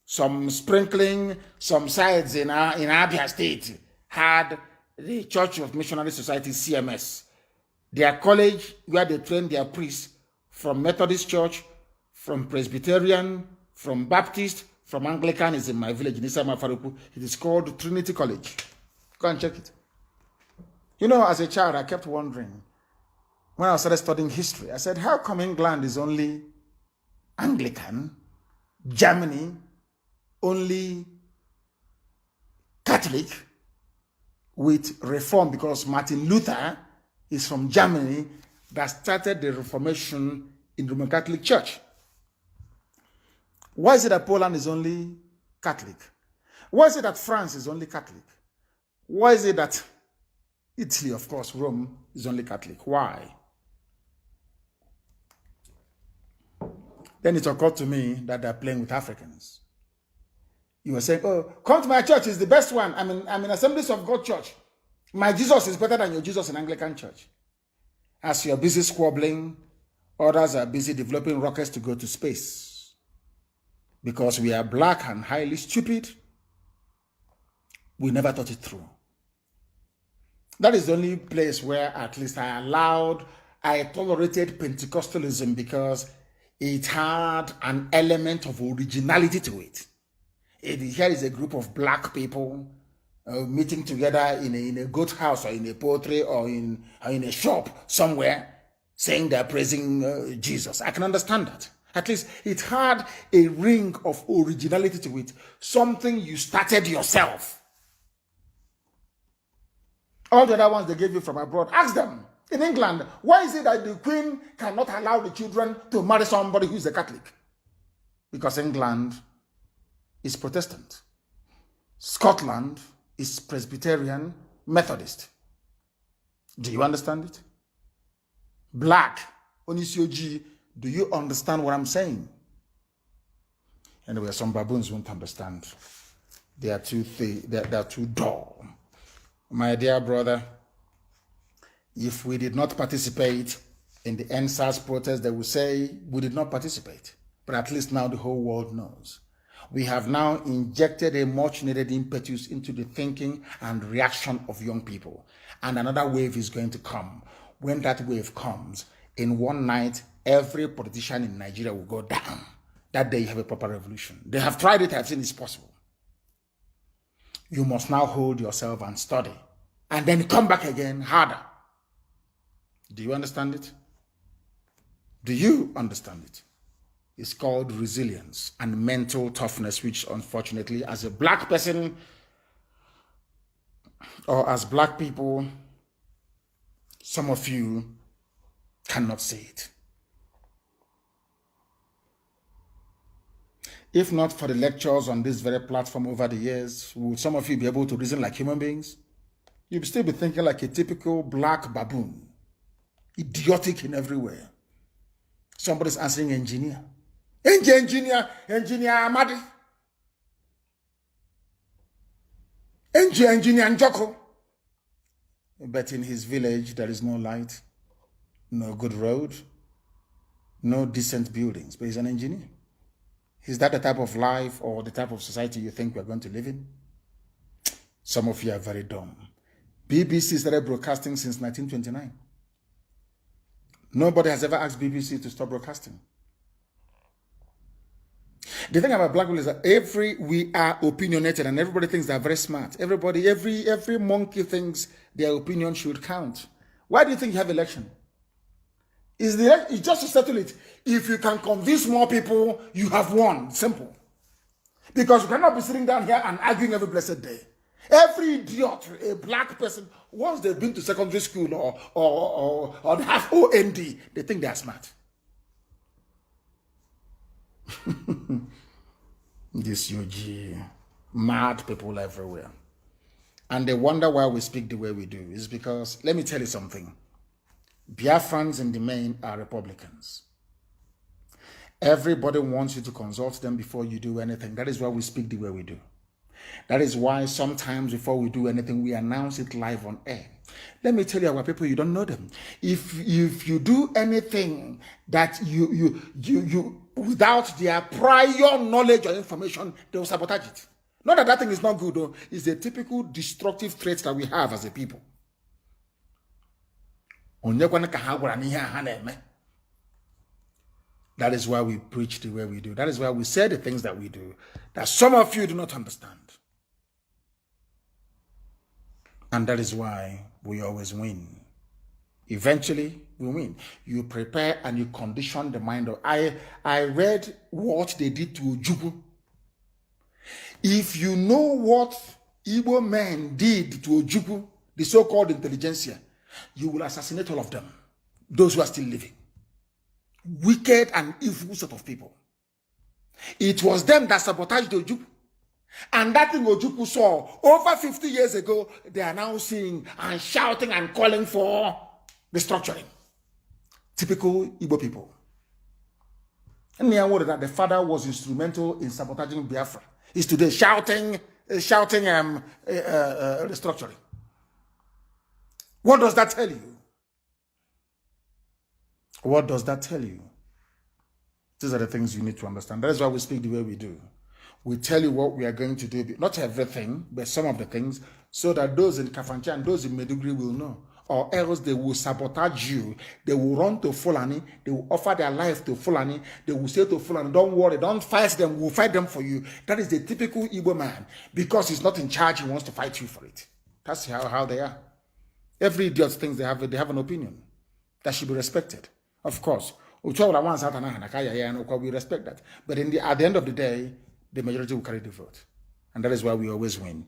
Some sprinkling, some sides in Abia State had the Church of Missionary Society, CMS. Their college where they trained their priests from Methodist Church, from Presbyterian, from Baptist, from Anglican is in my village in Isama Faruku. It is called Trinity College. Go and check it. You know, as a child, I kept wondering, when I started studying history, I said, how come England is only Anglican, Germany only Catholic with Reform? Because Martin Luther is from Germany that started the Reformation in the Roman Catholic Church. Why is it that Poland is only Catholic? Why is it that France is only Catholic? Why is it that Italy, of course, Rome, is only Catholic? Why? Then it occurred to me that they're playing with Africans. You were saying, oh, come to my church, it's the best one. I'm in Assemblies of God church. My Jesus is better than your Jesus in Anglican church. As you're busy squabbling, others are busy developing rockets to go to space. Because we are black and highly stupid, we never thought it through. That is the only place where at least I tolerated Pentecostalism because it had an element of originality to it. Here is a group of black people meeting together in a goat house or in a poultry or in a shop somewhere saying they're praising Jesus. I can understand that. At least it had a ring of originality to it. Something you started yourself. All the other ones they gave you from abroad, ask them. In England, why is it that the Queen cannot allow the children to marry somebody who is a Catholic? Because England is Protestant. Scotland is Presbyterian Methodist. Do you understand it? Black, Onisioji, do you understand what I'm saying? Anyway, some baboons won't understand. They are too dull. My dear brother, if we did not participate in the NSAS protest, they will say we did not participate. But at least now the whole world knows. We have now injected a much needed impetus into the thinking and reaction of young people. And another wave is going to come. When that wave comes, in one night, every politician in Nigeria will go down. That day you have a proper revolution. They have tried it, I've seen it's possible. You must now hold yourself and study. And then come back again harder. Do you understand it? Do you understand it? It's called resilience and mental toughness, which unfortunately, as a black person or as black people, some of you cannot say it. If not for the lectures on this very platform over the years, would some of you be able to reason like human beings? You'd still be thinking like a typical black baboon, idiotic in every way. Somebody's answering engineer. Engineer Amadi. Engineer Njoko. But in his village, there is no light, no good road, no decent buildings, but he's an engineer. Is that the type of life or the type of society you think we're going to live in? Some of you are very dumb. BBC started broadcasting since 1929. Nobody has ever asked BBC to stop broadcasting. The thing about black people is that we are opinionated and everybody thinks they're very smart. Everybody, every monkey thinks their opinion should count. Why do you think you have election? It's just to settle it. If you can convince more people, you have won. Simple. Because you cannot be sitting down here and arguing every blessed day. Every idiot, a black person, once they've been to secondary school or they have OND, they think they are smart. This UG, mad people everywhere. And they wonder why we speak the way we do. It's because, let me tell you something. Biafrans in the main are Republicans. Everybody wants you to consult them before you do anything. That is why we speak the way we do. That is why sometimes before we do anything, we announce it live on air. Let me tell you, our people, you don't know them. If you do anything that you without their prior knowledge or information, they will sabotage it. Not that thing is not good, though. It's a typical destructive trait that we have as a people. That is why we preach the way we do. That is why we say the things that we do, that some of you do not understand. And that is why we always win. Eventually, we win. You prepare and you condition the mind of... I read what they did to Ojukwu. If you know what Igbo men did to Ojukwu, the so-called intelligentsia, you will assassinate all of them, those who are still living. Wicked and evil set of people. It was them that sabotaged Ojukwu. And that thing Ojukwu saw over 50 years ago, they are now seeing and shouting and calling for restructuring. Typical Igbo people. And they are worried that the father was instrumental in sabotaging Biafra. He's today shouting restructuring. What does that tell you? What does that tell you? These are the things you need to understand. That is why we speak the way we do. We tell you what we are going to do, not everything, but some of the things, so that those in Kafanchi and those in Meduguri will know. Or else they will sabotage you. They will run to Fulani. They will offer their life to Fulani. They will say to Fulani, don't worry, don't fight them. We'll fight them for you. That is the typical Igbo man. Because he's not in charge, he wants to fight you for it. That's how they are. Every idiot thinks they have an opinion that should be respected. Of course. We respect that. But at the end of the day, the majority will carry the vote. And that is why we always win.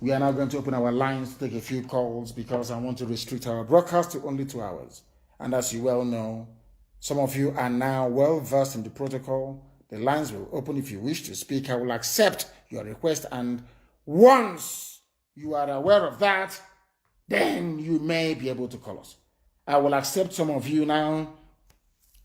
We are now going to open our lines to take a few calls because I want to restrict our broadcast to only 2 hours. And as you well know, some of you are now well versed in the protocol. The lines will open if you wish to speak. I will accept your request. And once you are aware of that, then you may be able to call us. I will accept some of you now.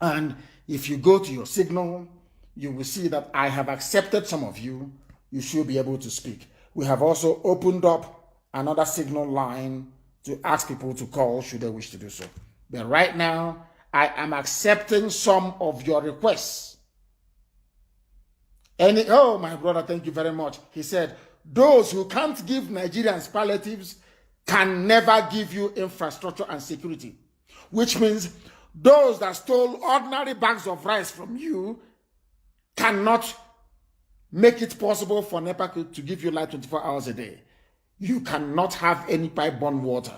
And if you go to your signal, you will see that I have accepted some of you. You should be able to speak. We have also opened up another signal line to ask people to call should they wish to do so. But right now, I am accepting some of your requests. Oh, my brother, thank you very much. He said, those who can't give Nigerians palliatives can never give you infrastructure and security. Which means those that stole ordinary bags of rice from you cannot make it possible for NEPA to give you light 24 hours a day. You cannot have any pipe-borne water.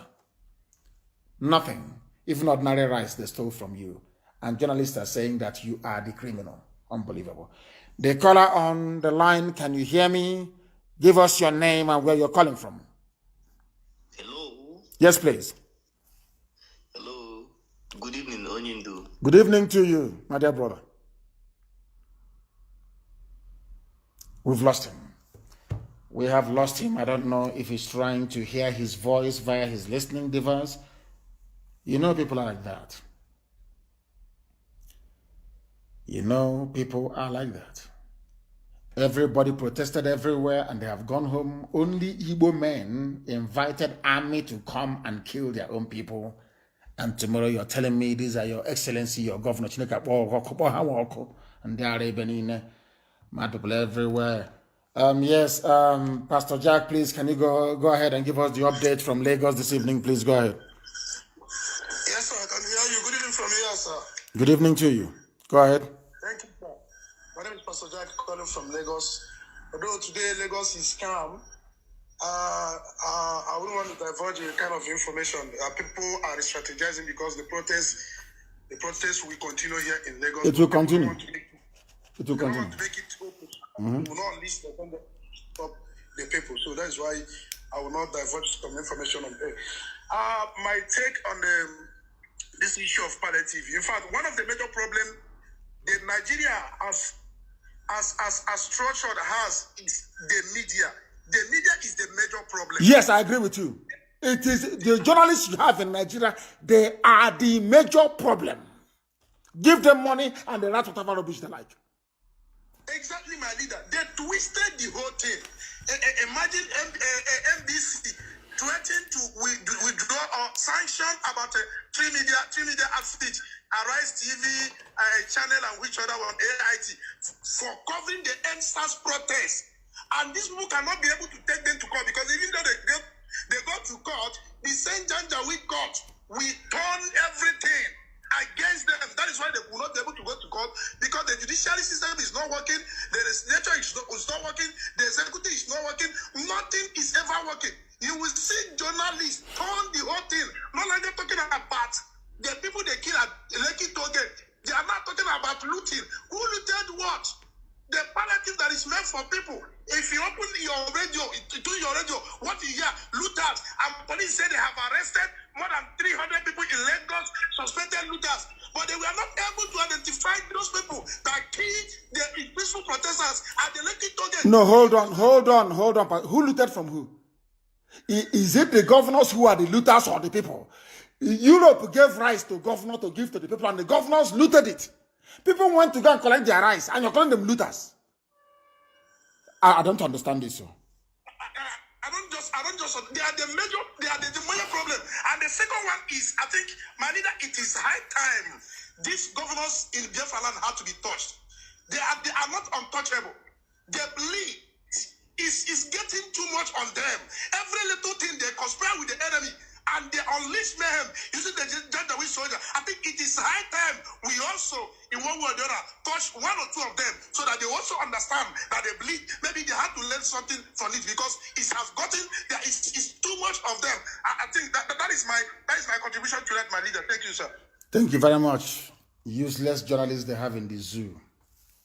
Nothing. Even ordinary rice they stole from you. And journalists are saying that you are the criminal. Unbelievable. The caller on the line, can you hear me? Give us your name and where you're calling from. Hello. Yes, please. Hello. Good evening, Onyindu. Good evening to you, my dear brother. We've lost him. We have lost him. I don't know if he's trying to hear his voice via his listening device. You know, people are like that. You know, people are like that. Everybody protested everywhere and they have gone home. Only Igbo men invited army to come and kill their own people. And tomorrow you're telling me these are your excellency, your governor. And they are even mad people everywhere. Yes, Pastor Jack, please, can you go ahead and give us the update from Lagos this evening? Please go ahead. Yes, sir, I can hear you. Good evening from here, sir. Good evening to you. Go ahead. Thank you, sir. My name is Pastor Jack, calling from Lagos. Although today Lagos is calm, I wouldn't want to divulge a kind of information. People are strategizing because the protest will continue here in Lagos. It will continue. It will continue. We continue. want to make it open. We will not list the stop the people. So that is why I will not divulge some information on air. My take on this issue of palliative. In fact, one of the major problems that Nigeria as structured has is the media. The media is the major problem. Yes, I agree with you. It is the journalists you have in Nigeria, they are the major problem. Give them money and they write whatever rubbish they like. Exactly, my leader. They twisted the whole thing. Imagine NBC threatening to withdraw or sanction about three media outfits, Arise TV, channel, and which other one, AIT, for covering the NSAS protest. And these people cannot be able to take them to court because even though they go to court, the same Janjaweed court, we turn everything against them. That is why they will not be able to go to court turned the whole thing. Not like they're talking about the people they kill at Lekki Toge. They are not talking about looting. Who looted what? The palliative that is meant for people. If you open your radio, what you hear, looters, and police say they have arrested more than 300 people in Lagos, suspected looters. But they were not able to identify those people that killed the peaceful protesters at the Lekki Toge. No, hold on. Who looted from who? Is it the governors who are the looters or the people? Europe gave rice to governor to give to the people, and the governors looted it. People went to go and collect their rice, and you're calling them looters. I don't understand this. I don't just. They are the major problem. And the second one is, I think, my leader, it is high time these governors in Biafra land have to be touched. They are not untouchable. Their bleed is getting too much on them. Every little thing they conspire with the enemy. And they unleash mayhem using the gender with soldier. I think it is high time we also, in one way or the other, touch one or two of them so that they also understand that they bleed. Maybe they have to learn something from it because it has gotten there is too much of them. I think that is my contribution to that, my leader. Thank you, sir. Thank you very much. Useless journalists they have in the zoo,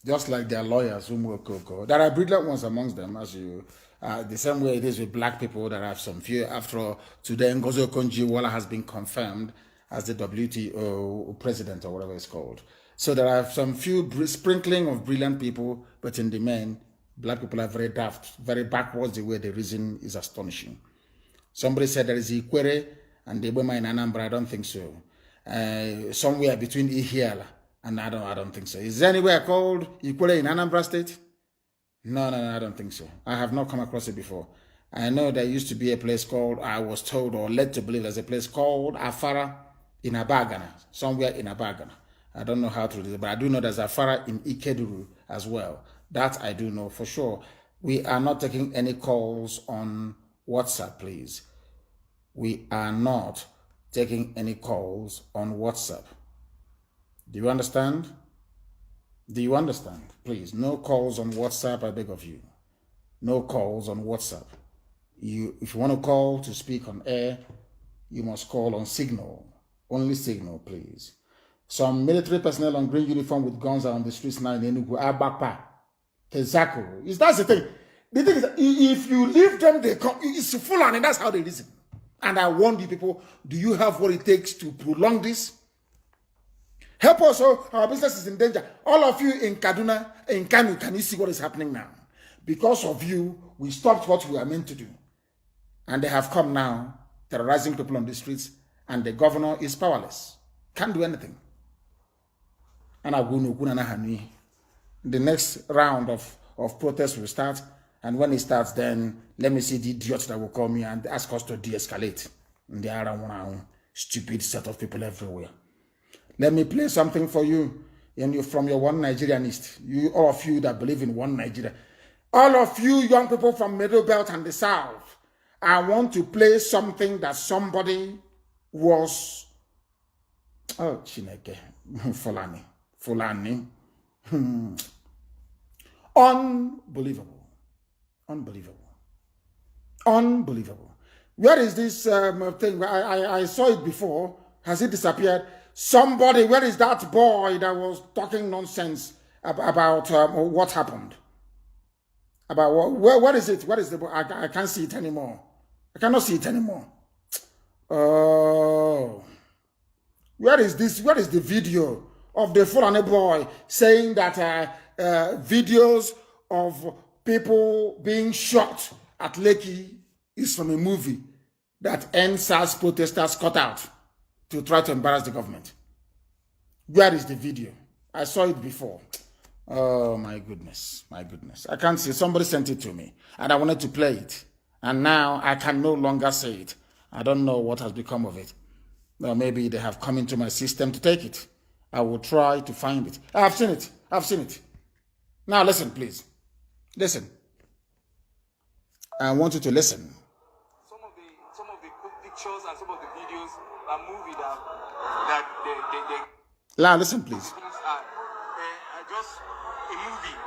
just like their lawyers who work. There are brilliant ones amongst them, as you. The same way it is with black people that have some few. After all, today Ngozi Okonjo-Iweala has been confirmed as the WTO president or whatever it's called. So there are some few sprinkling of brilliant people, but in the main, black people are very daft, very backwards. The way they reason is astonishing. Somebody said there is Ikwere and the Iboma in Anambra. I don't think so. Somewhere between Ihiala and I don't think so. Is there anywhere called Ikwere in Anambra State? No, I don't think so. I have not come across it before. I know there used to be a place called, I was told or led to believe there's a place called Afara in Abagana, somewhere in Abagana. I don't know how to do it, but I do know there's Afara in Ikeduru as well. That I do know for sure. We are not taking any calls on WhatsApp, please. We are not taking any calls on WhatsApp. Do you understand? Do you understand? Please, no calls on WhatsApp, I beg of you. No calls on WhatsApp. If you want to call to speak on air, you must call on Signal. Only Signal, please. Some military personnel on green uniform with guns are on the streets now in Enugu, Abapa, Tezako. That's the thing. The thing is, if you leave them, they come. It's full on, and that's how they reason. And I warn you people, do you have what it takes to prolong this? Help us, our business is in danger. All of you in Kaduna, in Kanu, can you see what is happening now? Because of you, we stopped what we were meant to do. And they have come now, terrorizing people on the streets, and the governor is powerless. Can't do anything. And the next round of protests will start, and when it starts, then let me see the idiots that will call me and ask us to de-escalate. And there are one stupid set of people everywhere. Let me play something for you, and you from your one Nigerianist. You, all of you that believe in one Nigeria. All of you young people from Middle Belt and the South. I want to play something that somebody was... Oh, Chineke. Fulani. Unbelievable. Where is this thing? I saw it before. Has it disappeared? Somebody, where is that boy that was talking nonsense about what happened? About what? Where is it? Where is the boy? I can't see it anymore. I cannot see it anymore. Oh. Where is this? Where is the video of the Fulani boy saying that videos of people being shot at Lekki is from a movie that NSAS protesters cut out to try to embarrass the government? Where is the video? I saw it before. Oh my goodness. I can't see. Somebody sent it to me and I wanted to play it. And now I can no longer say it. I don't know what has become of it. Well, maybe they have come into my system to take it. I will try to find it. I've seen it. Now listen, please. Listen. I want you to listen. Some of the pictures and some of the videos are movie that Now listen, please. just a movie.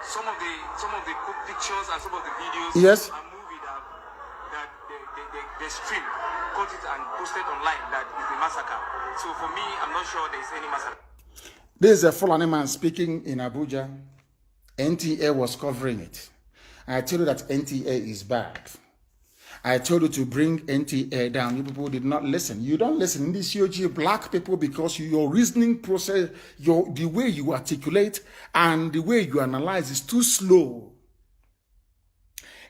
Some of the pictures and some of the videos Yes. are movie that they stream. cut it and posted online that it's a massacre. So for me, I'm not sure there is any massacre. This is a Fulani man speaking in Abuja. NTA was covering it. I told you that NTA is bad. I told you to bring NTA down. You people did not listen. You don't listen in this UG black people because your reasoning process, the way you articulate and the way you analyze is too slow.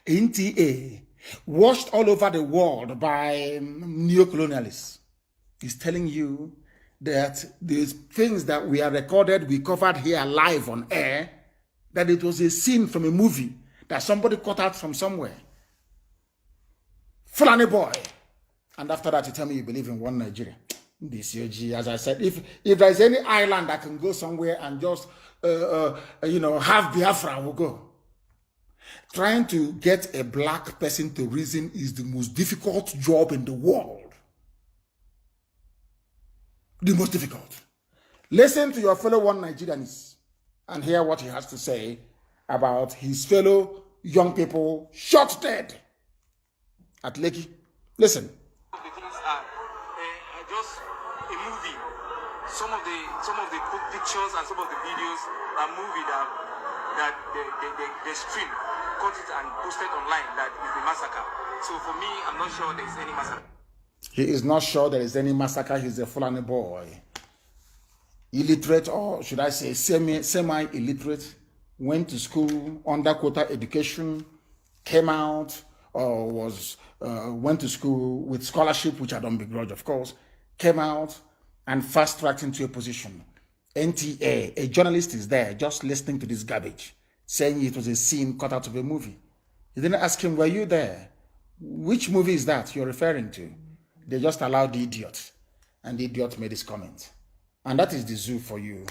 NTA, watched all over the world by neocolonialists, is telling you that these things that we are recorded, we covered here live on air, that it was a scene from a movie that somebody cut out from somewhere. Fulani boy. And after that, you tell me you believe in one Nigeria. This UG, as I said, if there's any island that can go somewhere and just, have Biafra, we'll go. Trying to get a black person to reason is the most difficult job in the world. The most difficult. Listen to your fellow one Nigerians and hear what he has to say about his fellow young people shot dead at Lekki. Listen. The things are just a movie. Some of the pictures and some of the videos are movie that they stream, cut it and posted online that is a massacre. So for me, I'm not sure there is any massacre. He is not sure there is any massacre. He's a Fulani boy. Illiterate, or should I say semi-illiterate, went to school, under quota education, came out, or went to school with scholarship, which I don't begrudge, of course, came out and fast-tracked into a position. NTA, a journalist is there just listening to this garbage, saying it was a scene cut out of a movie. You didn't ask him, were you there? Which movie is that you're referring to? They just allowed the idiot, and the idiot made his comment. And that is the zoo for you.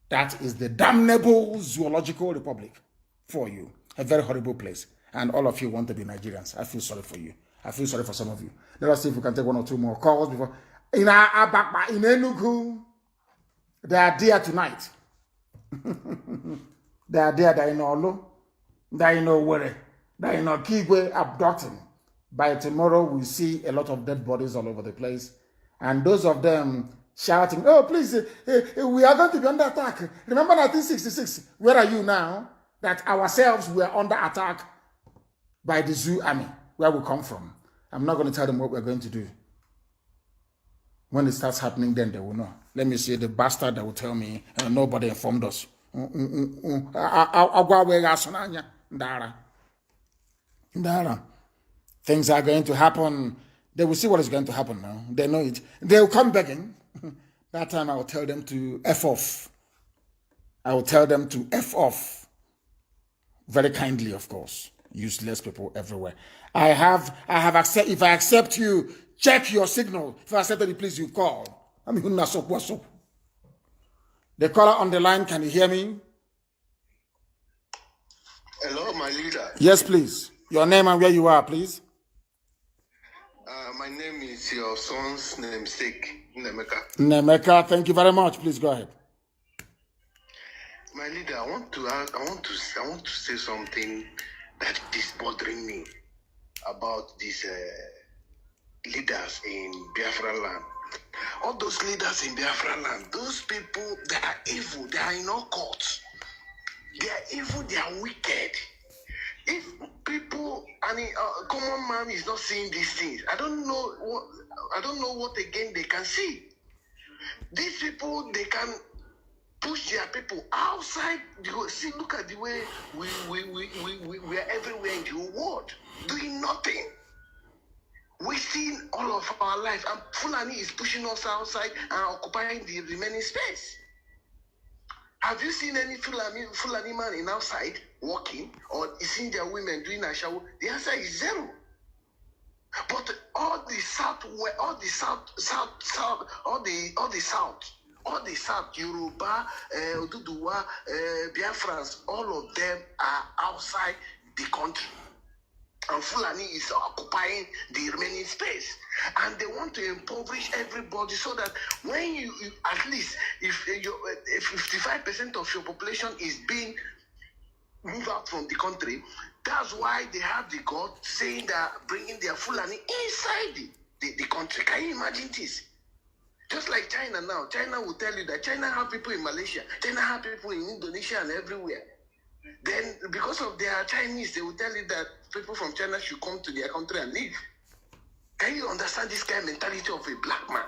That is the damnable zoological republic for you. A very horrible place. And all of you want to be Nigerians. I feel sorry for you. I feel sorry for some of you. Let us see if we can take one or two more calls before. In Enugu, they are there tonight. They are there. They are in Olu. They are in Owerri. They are in Okigwe abducting. By tomorrow, we see a lot of dead bodies all over the place. And those of them shouting, oh, please, we are going to be under attack. Remember 1966? Where are you now? That ourselves were under attack by the zoo army, where we come from. I'm not going to tell them what we're going to do. When it starts happening, then they will know. Let me see the bastard that will tell me, nobody informed us. Things are going to happen. They will see what is going to happen now. They know it. They will come begging. That time I will tell them to F off. I will tell them to F off. Very kindly, of course. Useless people everywhere. I have accept. If I accept you, check your signal. If I accept you, please you call. I mean, what's up? The caller on the line, can you hear me? Hello, my leader. Yes, please. Your name and where you are, please. My name is your son's namesake, Nnamdi. Nemeka, thank you very much. Please go ahead. My leader, I want to say something that is bothering me about these leaders in Biafra land. All those leaders in Biafra land, those people, they are evil. They are in all courts. They are evil. They are wicked. If people, common man is not seeing these things, I don't know what again they can see. These people, they can push their people outside. See, look at the way we are everywhere in the whole world, doing nothing. Wasting all of our life, and Fulani is pushing us outside and occupying the remaining space. Have you seen any Fulani man in outside walking, or seen their women doing a shower? The answer is zero. But all the south, Yoruba, Oduduwa, Biafrans, all of them are outside the country. And Fulani is occupying the remaining space. And they want to impoverish everybody so that when you at least, if 55% of your population is being moved out from the country, that's why they have the God saying that bringing their Fulani inside the country. Can you imagine this? Just like China now. China will tell you that China have people in Malaysia. China have people in Indonesia and everywhere. Then, because of their Chinese, they will tell you that people from China should come to their country and live. Can you understand this kind of mentality of a black man?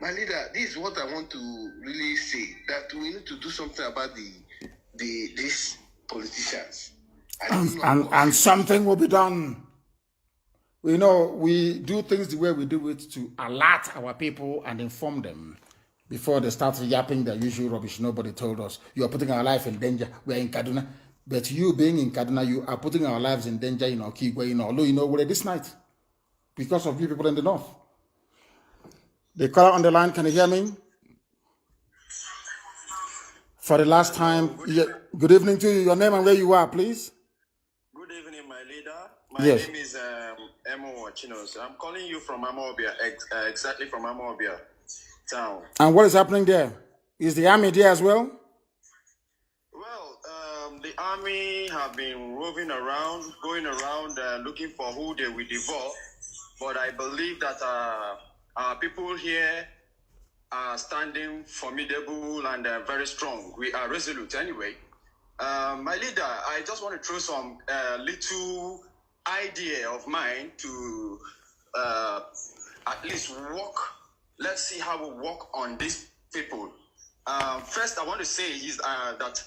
My leader, this is what I want to really say, that we need to do something about these politicians. And something will be done. We know we do things the way we do it to alert our people and inform them before they start yapping their usual rubbish. Nobody told us. You are putting our life in danger. We are in Kaduna. But you being in Kaduna, you are putting our lives in danger in Okigwe, in Olu, in Owerri this night. Because of you people in the north. The caller on the line, can you hear me? For the last time, good evening to you. Your name and where you are, please. Good evening, my leader. My Yes. name is Emo Chinos. I'm calling you from Amobia, exactly from Amobia town. And what is happening there? Is the army there as well? Well, the army have been roving around, going around, looking for who they will devour. But I believe that our people here are standing formidable and very strong. We are resolute anyway. My leader, I just want to throw some little idea of mine to at least work. Let's see how we work on these people. First, I want to say is that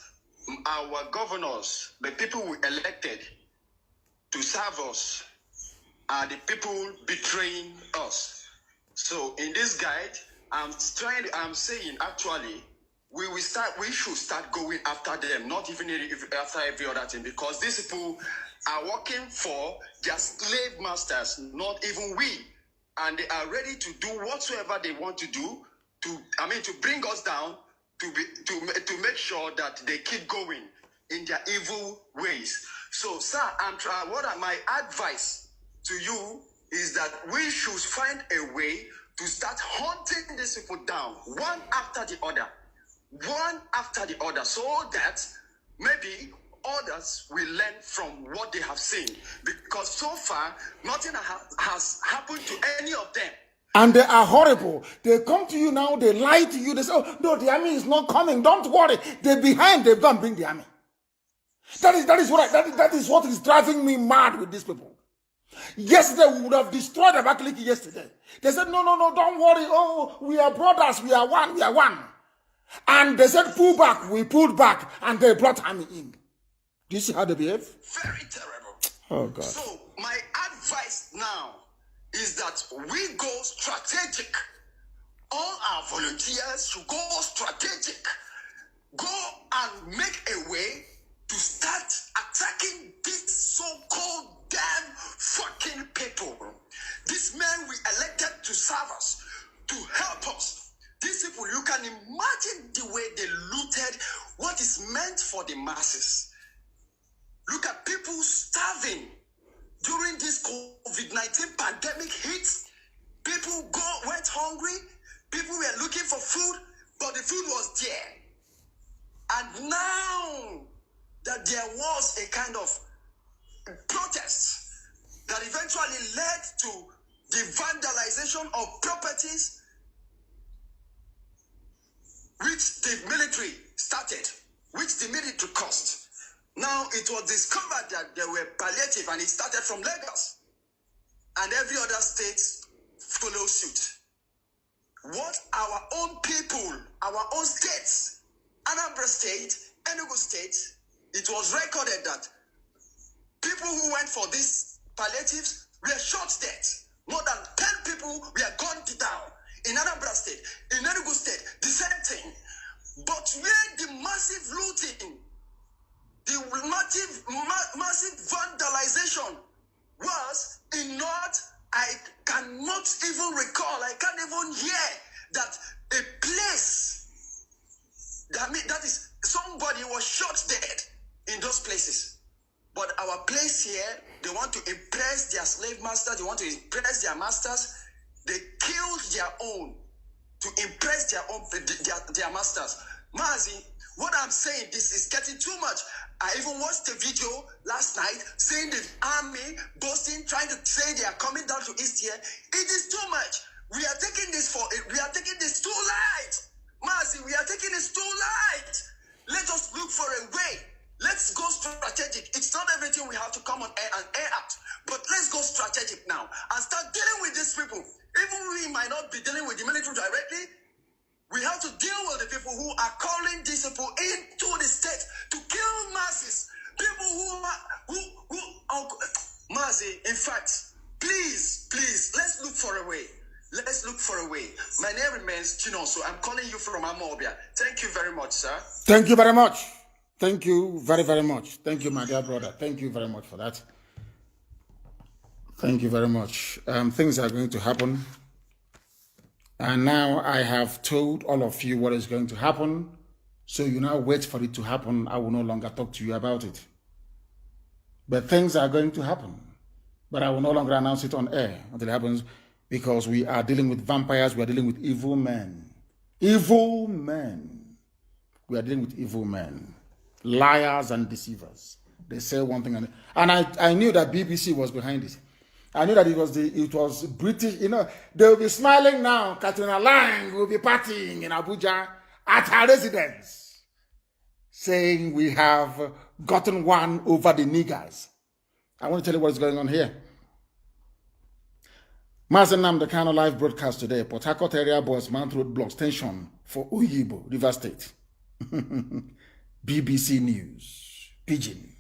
our governors, the people we elected to serve us, are the people betraying us. So in this guide, I'm saying actually, we should start going after them, not even after every other thing, because these people are working for their slave masters, not even we. And they are ready to do whatsoever they want to do to bring us down, to make sure that they keep going in their evil ways. So, sir, my advice to you is that we should find a way to start hunting these people down, one after the other, so that maybe others will learn from what they have seen. Because so far, nothing has happened to any of them. And they are horrible. They come to you now, they lie to you, they say, oh, no, the army is not coming, don't worry. They're behind, they've gone bring the army. That is what is driving me mad with these people. Yesterday, we would have destroyed Abakaliki yesterday. They said, no, don't worry. Oh, we are brothers. We are one. And they said, pull back. We pulled back. And they brought army in. Do you see how they behave? Very terrible. Oh, God. So, my advice now is that we go strategic. All our volunteers should go strategic. Go and make a way to start attacking these so-called damn fucking people. These men we elected to serve us, to help us. These people, you can imagine the way they looted what is meant for the masses. Look at people starving during this COVID-19 pandemic hits. People went hungry. People were looking for food, but the food was there. And now that there was a kind of protest that eventually led to the vandalization of properties which the military started, which the military caused. Now it was discovered that there were palliative, and it started from Lagos, and every other state followed suit. What our own people, our own states, Anambra State, Enugu State, it was recorded that people who went for these palliatives were shot dead. More than 10 people were gunned down. In Anambra State, in Enugu State, the same thing. But where the massive looting, the massive vandalization was in North, I cannot even recall, I can't even hear that a place, that is, somebody was shot dead in those places. But our place here, they want to impress their slave masters, they want to impress their masters. They killed their own to impress their masters. Mazi, What I'm saying, this is getting too much. I even watched the video last night saying the army boasting, trying to say they are coming down to East here. It is too much. We are taking this too light. Mercy, we are taking this too light. Let us look for a way. Let's go strategic. It's not everything we have to come on air and air out. But let's go strategic now and start dealing with these people. Even we might not be dealing with the military directly, we have to deal with the people who are calling these people into the state to kill masses. People Mercy, in fact, please, let's look for a way. Let's look for a way. My name remains Chinoso. I'm calling you from Amobia. Thank you very much, sir. Thank you very much. Thank you very, very much. Thank you, my dear brother. Thank you very much for that. Thank you very much. Things are going to happen. And now I have told all of you what is going to happen. So you now wait for it to happen. I will no longer talk to you about it. But things are going to happen. But I will no longer announce it on air until it happens, because we are dealing with vampires. We are dealing with evil men. Evil men. We are dealing with evil men. Liars and deceivers. They say one thing and I knew that BBC was behind it. I knew that it was British. They will be smiling now. Katrina Lang will be partying in Abuja at her residence, saying we have gotten one over the niggers. I want to tell you what is going on here. Nnamdi Kanu live broadcast today. Port Harcourt area boys man road blocks tension for Uyibo, River State. BBC News, Pidgin.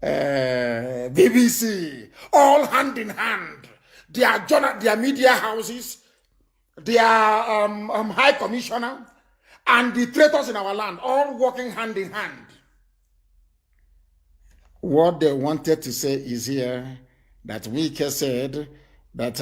BBC, all hand in hand. Their media houses, their high commissioner, and the traitors in our land, all working hand in hand. What they wanted to say is here that Wike said that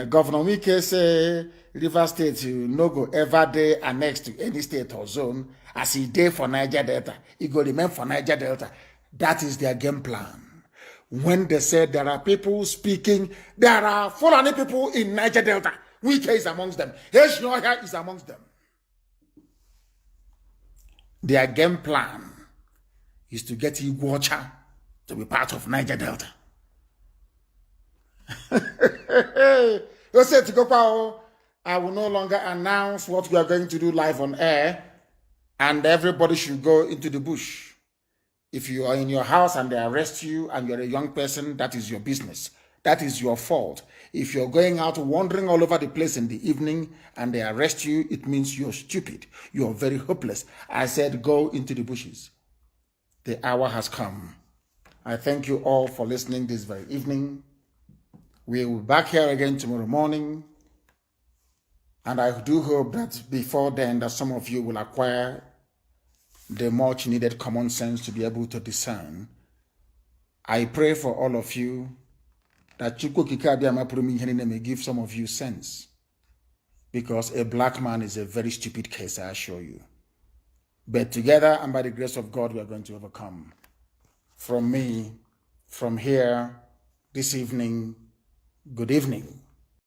Governor Wike said River State no go ever dey annexed to any state or zone as he dey for Niger Delta. He go remain for Niger Delta. That is their game plan. When they said there are people speaking, there are Fulani people in Niger Delta. Wike is amongst them. Heshnoya is amongst them. Their game plan is to get Iguacha to be part of Niger Delta. I will no longer announce what we are going to do live on air, and everybody should go into the bush. If you are in your house and they arrest you and you're a young person, that is your business. That is your fault. If you're going out wandering all over the place in the evening and they arrest you, it means you're stupid. You're very hopeless. I said, go into the bushes. The hour has come. I thank you all for listening this very evening. We will be back here again tomorrow morning. And I do hope that before then that some of you will acquire the much needed common sense to be able to discern. I pray for all of you that Chukwu Kikabiyama may give some of you sense. Because a black man is a very stupid case, I assure you. But together and by the grace of God, we are going to overcome. From me, from here, this evening, good evening.